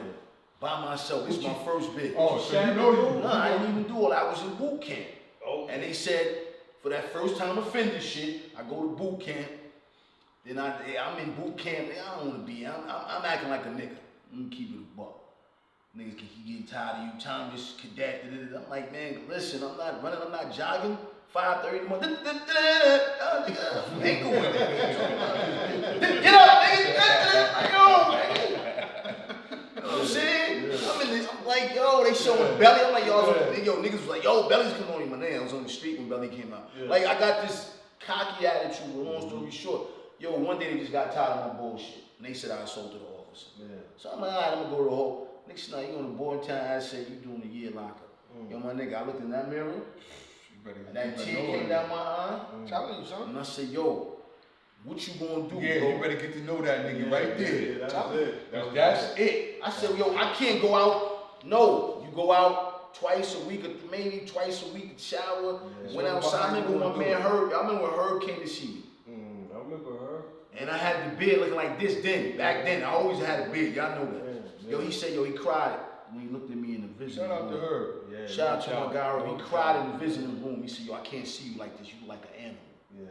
by myself. This is my first bid. Oh, so you know you. No, I didn't even do all that. I was in boot camp. Oh. And they said, for that first time offender shit, I go to boot camp. Then I'm in boot camp. I don't want to be. I'm acting like a nigga. I'm gonna keep it a buck. Niggas keep getting tired of you. Time is cadet. I'm like, man, listen, I'm not running. I'm not jogging. 5:30 in the morning. Englewood. Get up, nigga. Like, yo, nigga. You know what I'm saying? I'm like, yo, they showing Belly. I'm like, yo, niggas was like, yo, Belly's coming on my name. I was on the street when Belly came out. Yeah. Like, I got this cocky attitude, long story short. Yo, one day they just got tired of my bullshit. And they said I assaulted the officer. Yeah. So I'm like, all right, I'm gonna go to the hole. Next night, you on the Bordentown, I said, you doing a year lockup. Yo, my nigga, I looked in that mirror, and that tear came down my eye. Telling you, son. And I said, yo, what you gonna do, Yeah, bro? you better get to know that nigga right there. That's it. I said, yo, I can't go out. No, you go out twice a week, or maybe twice a week to shower. Went outside. I remember when my man Herb, I remember when Herb came to see me. I remember her. And I had the beard looking like this then. Back then, I always had a beard. Y'all know that. Yo, he said, yo, he cried when he looked at me in the visiting room. Shout out to her. Yeah, shout out to my guy. He cried in the visiting room. He said, yo, I can't see you like this. You look like an animal. Yeah.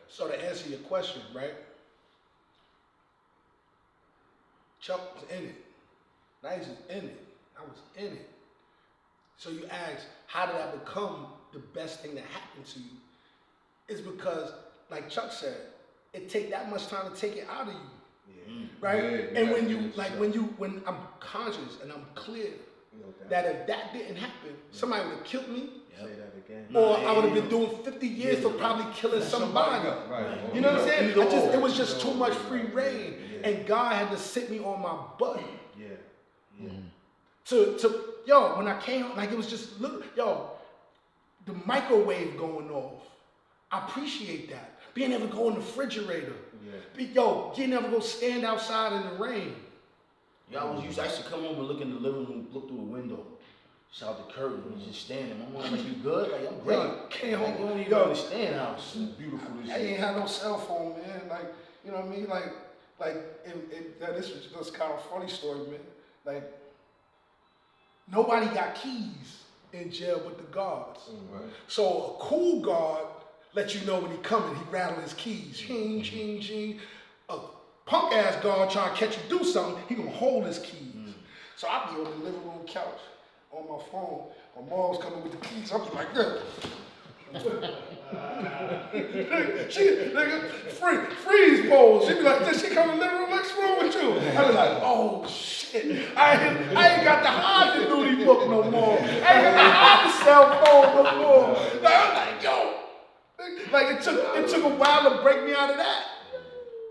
So to answer your question, right? Chuck was in it. Nice was in it. I was in it. So you ask, how did I become the best thing that happened to you? It's because, like Chuck said, it take that much time to take it out of you. Yeah. Right? Yeah, and when I'm conscious and I'm clear that if that didn't happen, somebody would have killed me. Say that again. Or I would have been doing 50 years for probably killing somebody. Right. You know what I'm saying? It was just too much free reign. And God had to sit me on my butt. Yeah. When I came, like it was just, the microwave going off. I appreciate that. Being able to go in the refrigerator. Yeah. Being able to go stand outside in the rain. I used to come home and look in the living room, look through the window, shout the curtain, and just standing. My mom like, you good? Like, I'm great. Came home. You don't even understand how it's beautiful this I ain't had no cell phone, man. Like, you know what I mean? This was just kind of a funny story, man. Like, nobody got keys in jail but the guards. Right. So a cool guard let you know when he coming. He rattle his keys. Ching, ching, ching. A punk ass guard try to catch you do something, he gonna hold his keys. So I be on the living room couch on my phone. My mom's coming with the keys. I was like, this. Freeze pose. She be like, did she come in the living room? What's wrong with you? I be like, oh shit. I ain't got to hide the nudie book no more. I ain't got to hide the cell phone no more. Like, I'm like, yo. Like it took a while to break me out of that.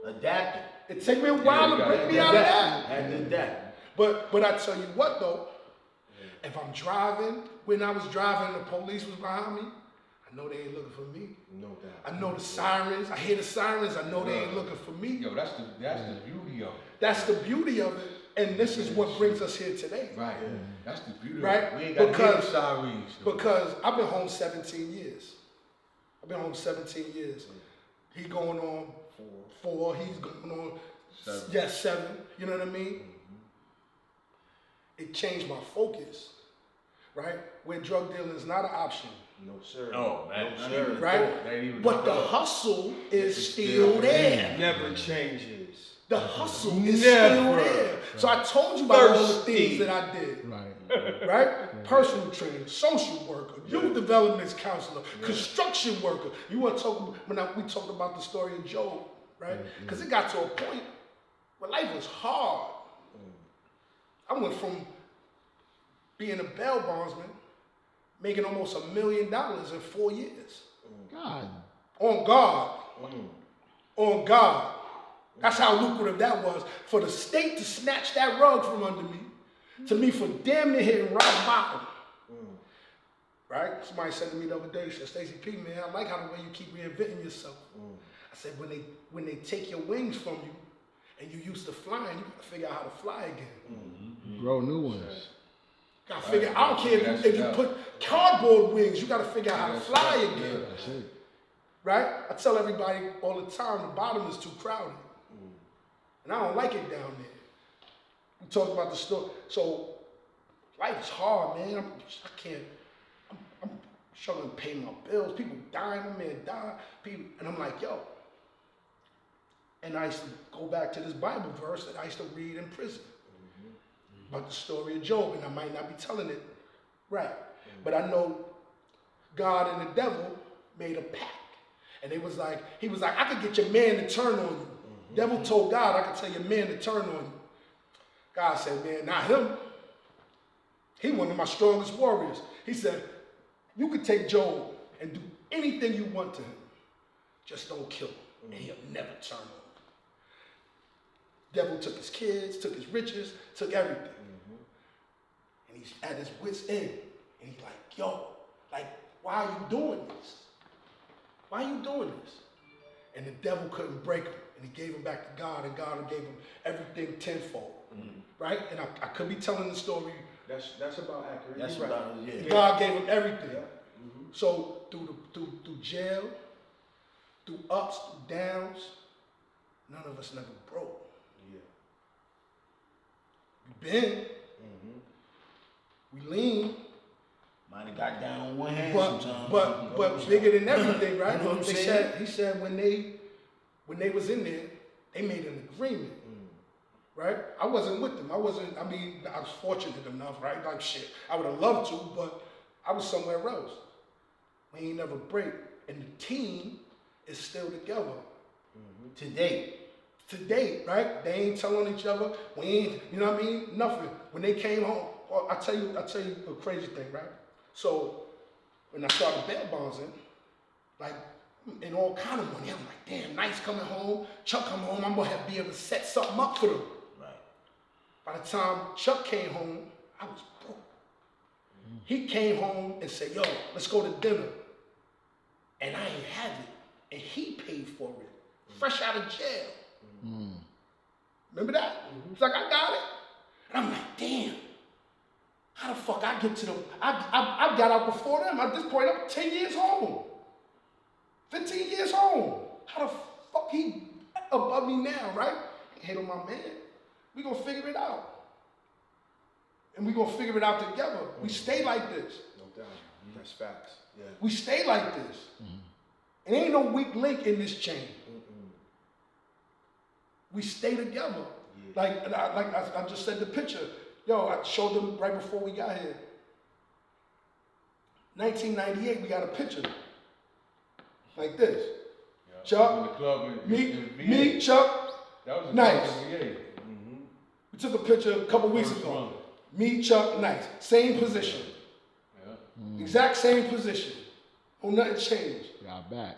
Adapting. It took me a while to break me out of that. Had to adapt. But I tell you what though, if I'm driving, when I was driving, the police was behind me. I know they ain't looking for me. No doubt. I know the sirens. I hear the sirens. I know they ain't looking for me. Yo, that's the beauty of it. That's the beauty of it, and this is what brings us here today. Right. Yeah. That's the beauty right? of it. We ain't got to hear the sirens. Because I've been home 17 years. I've been home 17 years. He going on 4. He's going on 7. 7. You know what I mean? It changed my focus, right? Where drug dealing is not an option. No sir. Oh man, no sir. Right? But the hustle is still there. It never changes. The hustle is still there. So I told you about all the things that I did. Right? Personal trainer, social worker, youth development counselor, construction worker. You want to talk we talked about the story of Job, right? Because it got to a point where life was hard. I went from being a bail bondsman, making almost $1 million in 4 years. God. On God. On God. That's how lucrative that was. For the state to snatch that rug from under me, to me for damn near hitting rock bottom. right? Somebody said to me the other day, said, Stacey P, man, I like how the way you keep reinventing yourself. I said, when they take your wings from you and you used to flying, you gotta figure out how to fly again. Grow new ones. Gotta figure, I don't care if you put cardboard wings, you gotta figure out how to fly again. That's it. Right? I tell everybody all the time, the bottom is too crowded. And I don't like it down there. We talk about the story. So life is hard, man. I'm struggling to pay my bills. People dying, my man died. And I'm like, yo. And I used to go back to this Bible verse that I used to read in prison. About the story of Job, and I might not be telling it right. But I know God and the devil made a pact. And he was like, I could get your man to turn on you. Devil told God, I could tell your man to turn on you. God said, man, not him. He one of my strongest warriors. He said, you could take Job and do anything you want to him. Just don't kill him. And he'll never turn on you. Devil took his kids, took his riches, took everything. And he's at his wit's end. And he's like, yo, like, why are you doing this? Why are you doing this? And the devil couldn't break him. And he gave him back to God, and God gave him everything tenfold. Right? And I could be telling the story. That's about accurate. That's right. about it, yeah. God gave him everything. So through jail, through ups, through downs, none of us never broke. Yeah. We been. We lean. Might have got down on one hand But sometimes. but bigger than everything, right? You know what I'm saying? He said when they was in there, they made an agreement. Right? I wasn't with them. I was fortunate enough, right? Like shit. I would have loved to, but I was somewhere else. We ain't never break. And the team is still together. To date. To date, right? They ain't telling each other. We ain't, you know what I mean? Nothing. When they came home, well, I tell you a crazy thing, right? So when I started bail bondsing, like in all kind of money, I'm like, damn, nice coming home. Chuck come home, I'm gonna be able to set something up for them. Right. By the time Chuck came home, I was broke. He came home and said, yo, let's go to dinner. And I ain't have it. And he paid for it. Fresh out of jail. Remember that? He's like, I got it. And I'm like, damn. How the fuck I get to them? I got out before them. At this point, I'm 10 years home. 15 years home. How the fuck he above me now, right? Hate on my man. We gonna figure it out. And we gonna figure it out together. We stay like this. No doubt. That's facts. Yeah. We stay like this. And ain't no weak link in this chain. We stay together. Yeah. Like I just said the picture. Yo, I showed them right before we got here. 1998, we got a picture. Like this. Yeah. Chuck, In the club me, Chuck, that was Nice. Mm-hmm. We took a picture a couple weeks ago. Me, Chuck, Nice. Same position. Yeah. Exact same position. Oh, nothing changed. Got back.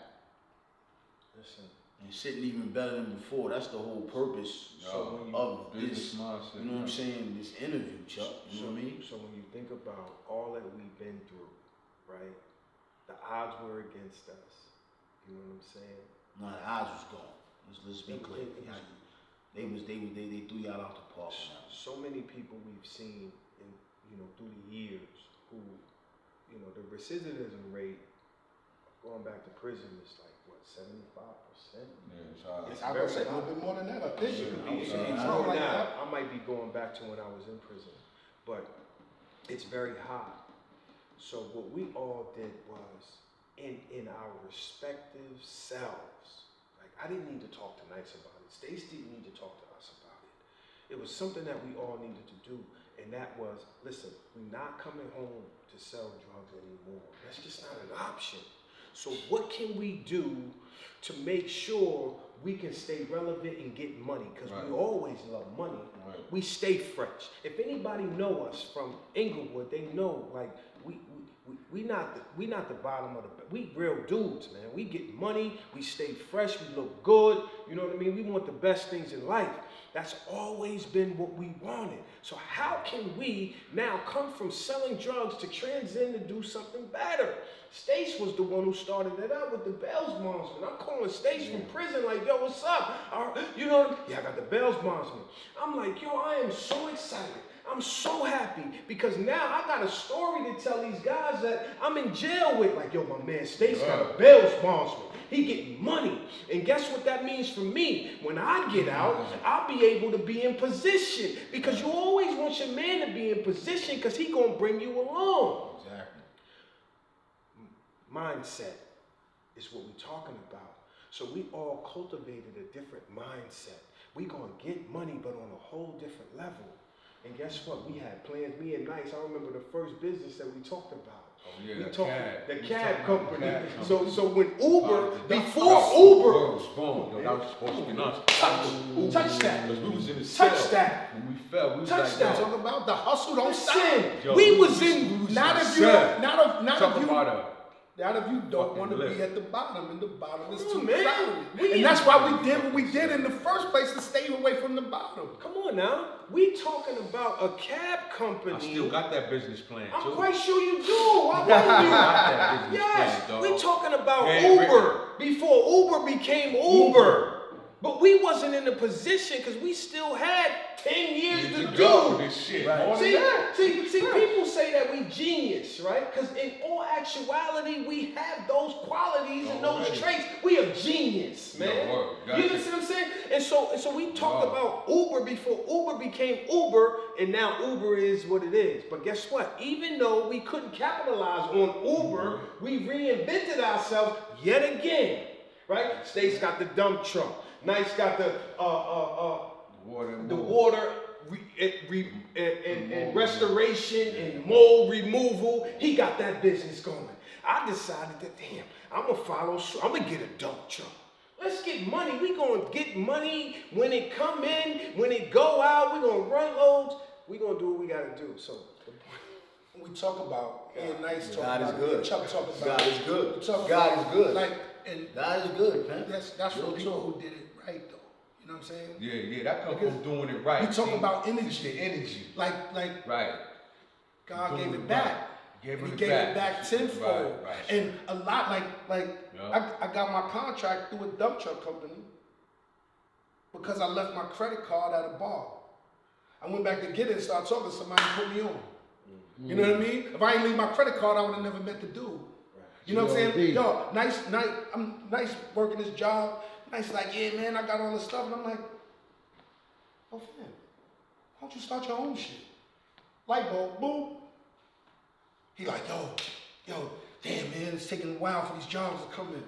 Listen. And sitting even better than before. That's the whole purpose of this. Mindset, you know what I'm saying? This interview, Chuck. You know what I mean? So when you think about all that we've been through, right? The odds were against us. You know what I'm saying? No, the odds was gone. Let's be clear. They threw y'all out the park. So many people we've seen through the years who, the recidivism rate going back to prison is like what, 75%? Yeah, it's hard. It's I very would say a high. little bit more than that. I think it could be. I something know like now, that. I might be going back to when I was in prison, but it's very high. So what we all did was, in our respective selves, like I didn't need to talk to Nice about it. Stacey didn't need to talk to us about it. It was something that we all needed to do, and that was, listen, we're not coming home to sell drugs anymore. That's just not an option. So what can we do to make sure we can stay relevant and get money? Because we always love money. Right. We stay fresh. If anybody know us from Englewood, they know like we not the bottom of the, we real dudes, man. We get money, we stay fresh, we look good. You know what I mean? We want the best things in life. That's always been what we wanted. So how can we now come from selling drugs to transcend to do something better? Stace was the one who started it out with the Bells Bondsman. I'm calling Stace from prison like, yo, what's up? You know, yeah, I got the Bells Bondsman. I'm like, yo, I am so excited. I'm so happy because now I got a story to tell these guys that I'm in jail with. Like, yo, my man Stace got a Bells Bondsman. He getting money. And guess what that means for me? When I get out, I'll be able to be in position. Because you always want your man to be in position because he going to bring you along. Exactly. Mindset is what we're talking about. So we all cultivated a different mindset. We going to get money, but on a whole different level. And guess what? We had plans, me and Nice. I remember the first business that we talked about. Oh, yeah, we the talked cab. the We cab talking about company. the cab So when Uber, The before world Uber, was born. Yo, that was supposed to be nice. touch that. Because we was in the Touch cell. that. When we fell, we was Touch like, that. yo, Talk about the hustle don't stop. Listen, Yo, we was in. Not if you Sad. not talk if you about a not if you don't fucking want to lift. be at the bottom, and the bottom is Come too on, man. crowded. And that's why we did what we did in the first place, to stay away from the bottom. Come on now. We talking about a cab company. I still got that business plan I'm too. quite sure you do. Why wouldn't you? I got that business Yes, plan, dog. we talking about Handwritten. Uber before Uber became Uber. But we wasn't in a position because we still had 10 years to go do. with this shit. Right. More than See, that. people say that we genius, right? Because in all actuality, we have those qualities and those Already. traits. We are genius, man. Yo, word. You Gotcha. understand what I'm saying? And so we talked about Uber before Uber became Uber, and now Uber is what it is. But guess what? Even though we couldn't capitalize on Uber, we reinvented ourselves yet again, right? Stace got the dump truck. Nice got the water and restoration and mold removal. He got that business going. I decided that, damn, I'm gonna follow suit. I'm gonna get a dump truck. Let's get money. We gonna get money when it come in, when it go out. We gonna run loads. We gonna do what we gotta do. So We talk about, and Nice talk God is about, good. Chuck talk about. God is good. we talk God about, is good. Like, and God is good, man. that's for Real people talk. who did it right, though. You know what I'm saying? Yeah, that comes Because from doing it right. we talk see? about It's energy. the energy. Like Right. God Doing gave it it back. right. Gave He it gave back. it back tenfold. Right. And a lot, like Yeah. I got my contract through a dump truck company because I left my credit card at a bar. I went back to get it and started talking to somebody and put me on. You know what I mean? If I didn't leave my credit card, I would have never met the dude. You know what I'm saying? G.O.D. Yo, I'm nice working this job. Nice, like, yeah, man, I got all this stuff. And I'm like, oh, fam, why don't you start your own shit? Light bulb, boom. He like, yo, damn, man, it's taking a while for these jobs to come in.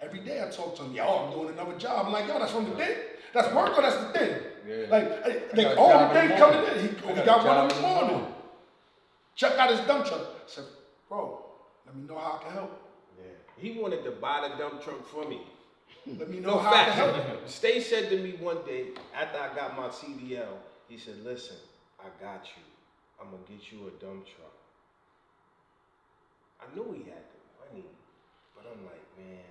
Every day I talk to him, yo, I'm doing another job. I'm like, yo, that's from the thing? That's work or that's the thing? Yeah. Like all the things coming in. He got one in the morning. Chuck got his dump truck. I said, bro, let me know how I can help. yeah, he wanted to buy the dump truck for me. Let me know No how I can fact. help. Stay said to me one day after I got my CDL, he said, listen, I got you. I'm going to get you a dump truck. I knew he had the money, but I'm like, man,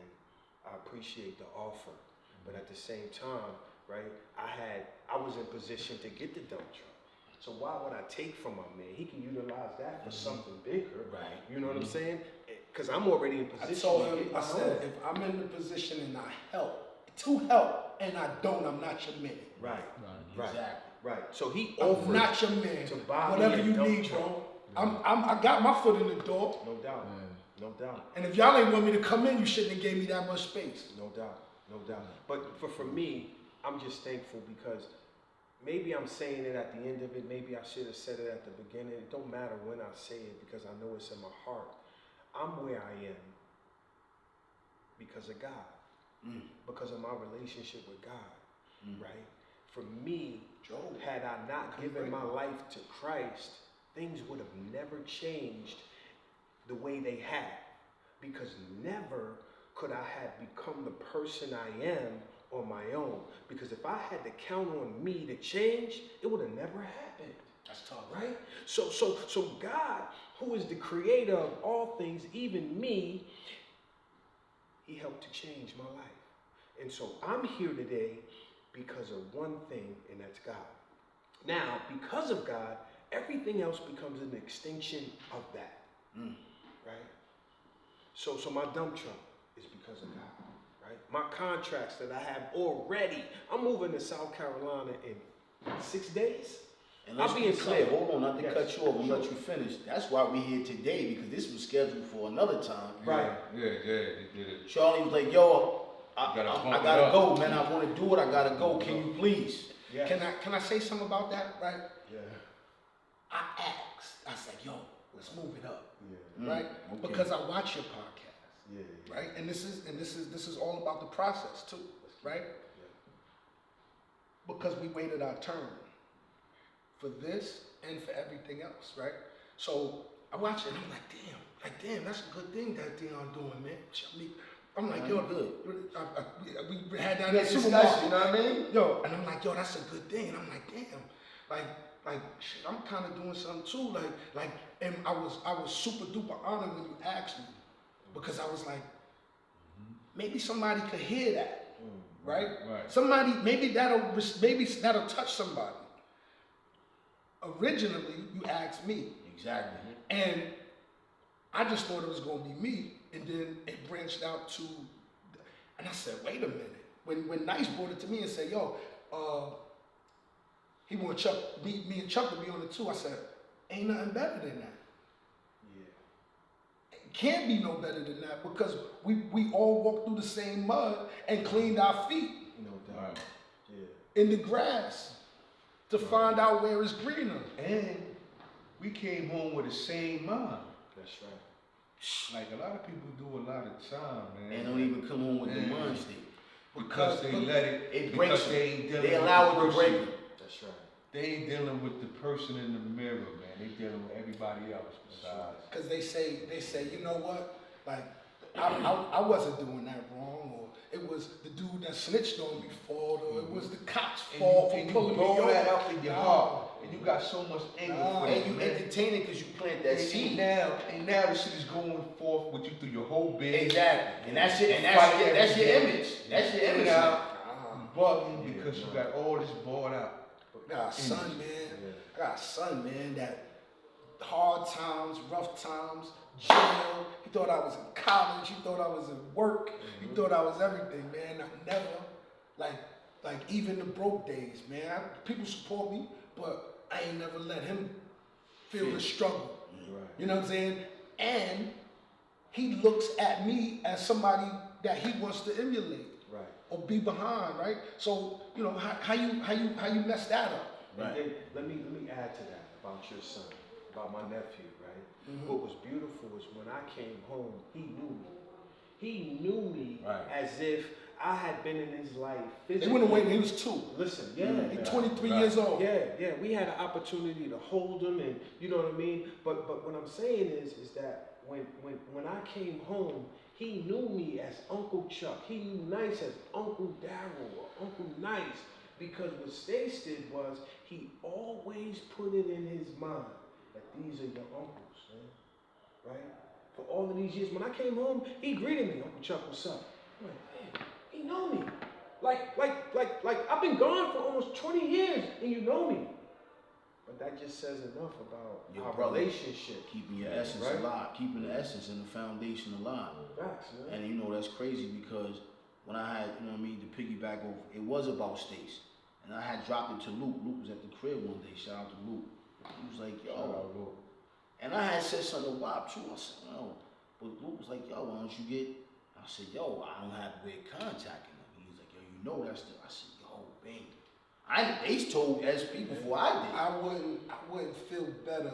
I appreciate the offer. But at the same time, right, I was in position to get the dump truck. So why would I take from my man? He can utilize that for something bigger. Right. You know what I'm saying? Because I'm already in I position. told to him, get I my said, own. if I'm in the position and I to help, and I don't, I'm not your man. Right. Right. Exactly. Right. So he I'm offered. not your man. to buy Whatever me a you dump need, truck. bro. I got my foot in the door. No doubt. No doubt. And if y'all ain't want me to come in, you shouldn't have gave me that much space. No doubt. No doubt. But for me, I'm just thankful because maybe I'm saying it at the end of it. Maybe I should have said it at the beginning. It don't matter when I say it because I know it's in my heart. I'm where I am because of God. Because of my relationship with God. Right? For me, had I not given my life to Christ, things would have never changed the way they have. Because never could I have become the person I am on my own. Because if I had to count on me to change, it would have never happened. That's tough. Right? So God, who is the creator of all things, even me, he helped to change my life. And so I'm here today because of one thing, and that's God. Now, because of God, everything else becomes an extension of that, right? So my dump truck is because of God, right? My contracts that I have already, I'm moving to South Carolina in 6 days. And let's I'll be be clear, in hold on, not to cut you off and let you finish. That's why we're here today, because this was scheduled for another time. Right. Yeah, they did it. Charlie was like, yo, I gotta go, man. I want to do it. I gotta go. Can you please? Yes. Can I say something about that, right? Yeah. I asked, I said, yo, let's move it up. Yeah. Right? Okay. Because I watch your podcast. Yeah. Right? And this is all about the process too, right? Yeah. Because we waited our turn for this and for everything else, right? So I watch it and I'm like, damn, that's a good thing that Dion doing, man. I'm like, yo, good. we had that That discussion, you know what I mean? Yo, and I'm like, yo, that's a good thing. And I'm like, damn, like shit, I'm kind of doing something too. Like, and I was super duper honored when you asked me, because I was like, maybe somebody could hear that, right? Right. Somebody, maybe that'll touch somebody. Originally, you asked me, Exactly. and I just thought it was gonna be me, and then it branched out to, and I said, wait a minute. When Nice brought it to me and said, yo, he want Chuck, me and Chuck to be on it too. I said, ain't nothing better than that. Yeah. It can't be no better than that, because we all walked through the same mud and cleaned our feet No doubt. Right. Yeah. in the grass to find out where it's greener. And we came home with the same mind. That's right. Like a lot of people do a lot of time, man. And don't even come home with the mind state. Because they let it. It because breaks they you. ain't dealing They with allow the it to break person. you. That's right. They ain't dealing with the person in the mirror, man. They dealing with everybody else besides. Because they say, you know what? Like, I wasn't doing that wrong, or it was the dude that snitched on me fault, or it was the cops' fault And for you pulling me blow over. that up in your heart, and you got so much anger for it. And you entertain it because you plant that seed. And now the shit is going forth with you through your whole being. Exactly. And that's it. And Fight that's your every day. image. That's your image. Now, you bugging because you got all this bought out. I got a son, man. I got a son, man, that hard times, rough times, jail. He thought I was in college. He thought I was in work. He thought I was everything, man. I never, like even the broke days, man. People support me, but I ain't never let him feel the struggle. Right. You know what I'm saying? And he looks at me as somebody that he wants to emulate. Right. Or be behind, right? So, you know, how you mess that up? And then let me add to that about your son, about my nephew, right? What was beautiful was when I came home, he knew me. He knew me as if I had been in his life physically. They went away when he was 2. Listen, He's 23 years old. Yeah, we had an opportunity to hold him, and you know what I mean. But what I'm saying is that when I came home, he knew me as Uncle Chuck. He knew Nice as Uncle Darryl or Uncle Nice, because what Stace did was he always put it in his mind that these are your uncles, man. Right? For all of these years, when I came home, he greeted me, Uncle Chuck, what's up? I'm like, man, he know me. Like I've been gone for almost 20 years and you know me. But that just says enough about Your our brother, relationship. keeping your essence alive, keeping the essence and the foundation alive. Facts, man. And you know, that's crazy because when I had, you know what I mean, to piggyback over, it was about Stace. And I had dropped it to Luke. Luke was at the crib one day. Shout out to Luke. He was like, yo. And I had said something to Wop too. I said, yo. But Luke was like, yo, why don't you get, I said, yo, I don't have a way of contacting him. He was like, yo, you know that's the, I said, yo, bang. Ace told SP before I did. I wouldn't feel better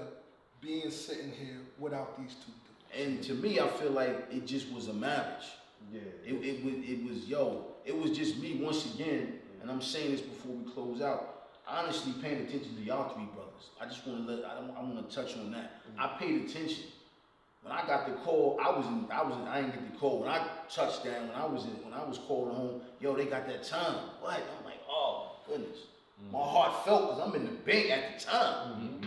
being sitting here without these two dudes. And to me, I feel like it just was a marriage. Yeah. It was just me once again, and I'm saying this before we close out, honestly paying attention to y'all 3 brothers. I just want to I want to touch on that. I paid attention. When I got the call, I didn't get the call. When I touched down, when I was called home, yo, they got that time. What? I'm like, oh goodness. My heart felt because I'm in the bank at the time.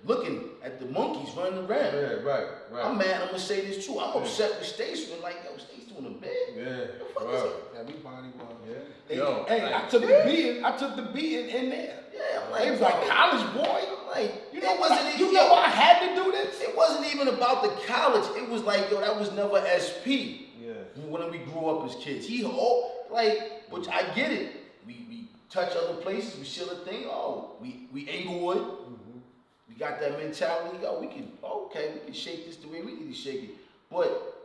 Looking at the monkeys running around. Yeah, right. I'm mad, I'm gonna say this too. I'm upset with Stace. Like, yo, Stace doing a bid. Yeah, Everybody was. Yeah. They know. Hey, Like, I took the beating in there. Yeah, I'm It like, was like college boy. I'm like, You know it what? wasn't You even, know I had to do this. it wasn't even about the college. It was like, yo, that was never SP. Yeah. When we grew up as kids, but I get it. We touch other places, we seal a thing. Oh, we Englewood. Mm-hmm. We got that mentality. Oh, we can shake this the way we need to shake it. But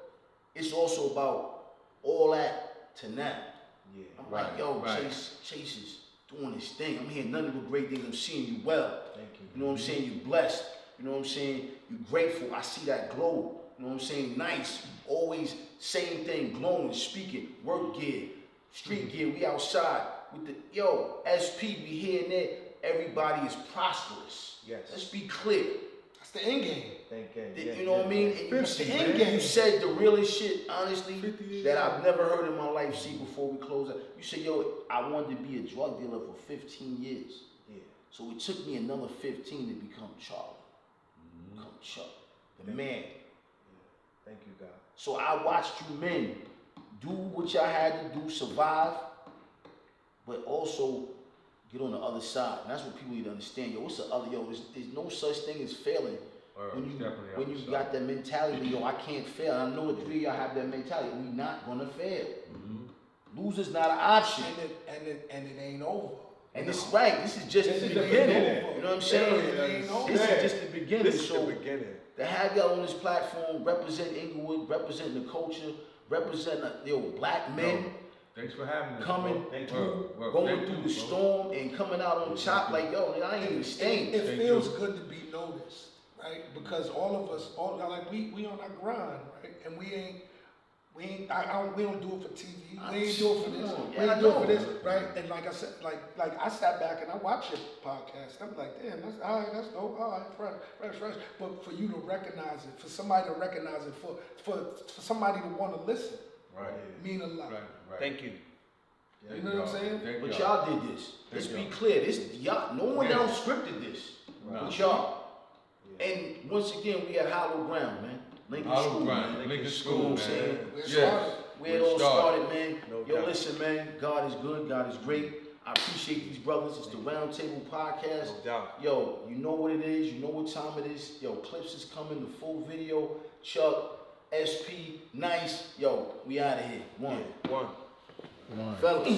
it's also about all that to now. Yeah. I'm like, yo, Chase is doing his thing. I'm hearing nothing but great things. I'm seeing you well. Thank you. You know what I'm saying? You blessed. You know what I'm saying? You grateful. I see that glow. You know what I'm saying? Nice. Always same thing. Glowing, speaking, work gear, street gear. We outside with the SP. We here and there. Everybody is prosperous. Yes. Let's be clear. That's the end game. Thank you. You know what I mean? And That's the end game. you said the realest shit, honestly, 50 years that old. I've never heard in my life. See, before we close out, you said, yo, I wanted to be a drug dealer for 15 years. Yeah. So it took me another 15 to become Charlie, become Chuck, the man. Thank you, God. So I watched you men do what y'all had to do, survive, but also get on the other side. And that's what people need to understand. Yo, what's the other? Yo, there's no such thing as failing. When you got that mentality, yo, I can't fail. And I know the three of y'all have that mentality. We not gonna fail. Loser's not an option. And it ain't over. And this is right. This is just the beginning. You know what I'm saying? This is just the beginning. This is So the beginning. to have y'all on this platform, represent Englewood, representing the culture, representing black men Thanks for having us. coming Thank through, Well, going thank through you, the bro. storm and coming out on top. Like, yo, I ain't even staying. It Thank feels you. good to be noticed, right? Because all of us, we on our grind, right? And we don't do it for TV. We ain't do it for this. Yeah, We I ain't do it know. for this, right? And like I said, like I sat back and I watched your podcast. I'm like, damn, that's all right, that's dope. All right, fresh. But for you to recognize it, for somebody to recognize it, for somebody to want to listen, Right. mean a lot. Right. Thank you. You know what I'm saying? Thank But y'all. y'all did this. Let's Thank be y'all. clear. This y'all. No one Yeah. else scripted this. No. But y'all. And once again, we at Hollow Ground, man. Lincoln Hollow School, Ground, man. Lincoln You know School, what I'm man. saying? Where it Yes. started. Where it all started, man. No Yo, doubt. listen, man. God is good. God is great. I appreciate these brothers. It's the Round Table Podcast. No doubt. Yo, you know what it is. You know what time it is. Yo, clips is coming. The full video. Chuck, SP, nice. Yo, we out of here. One. One. Fellas.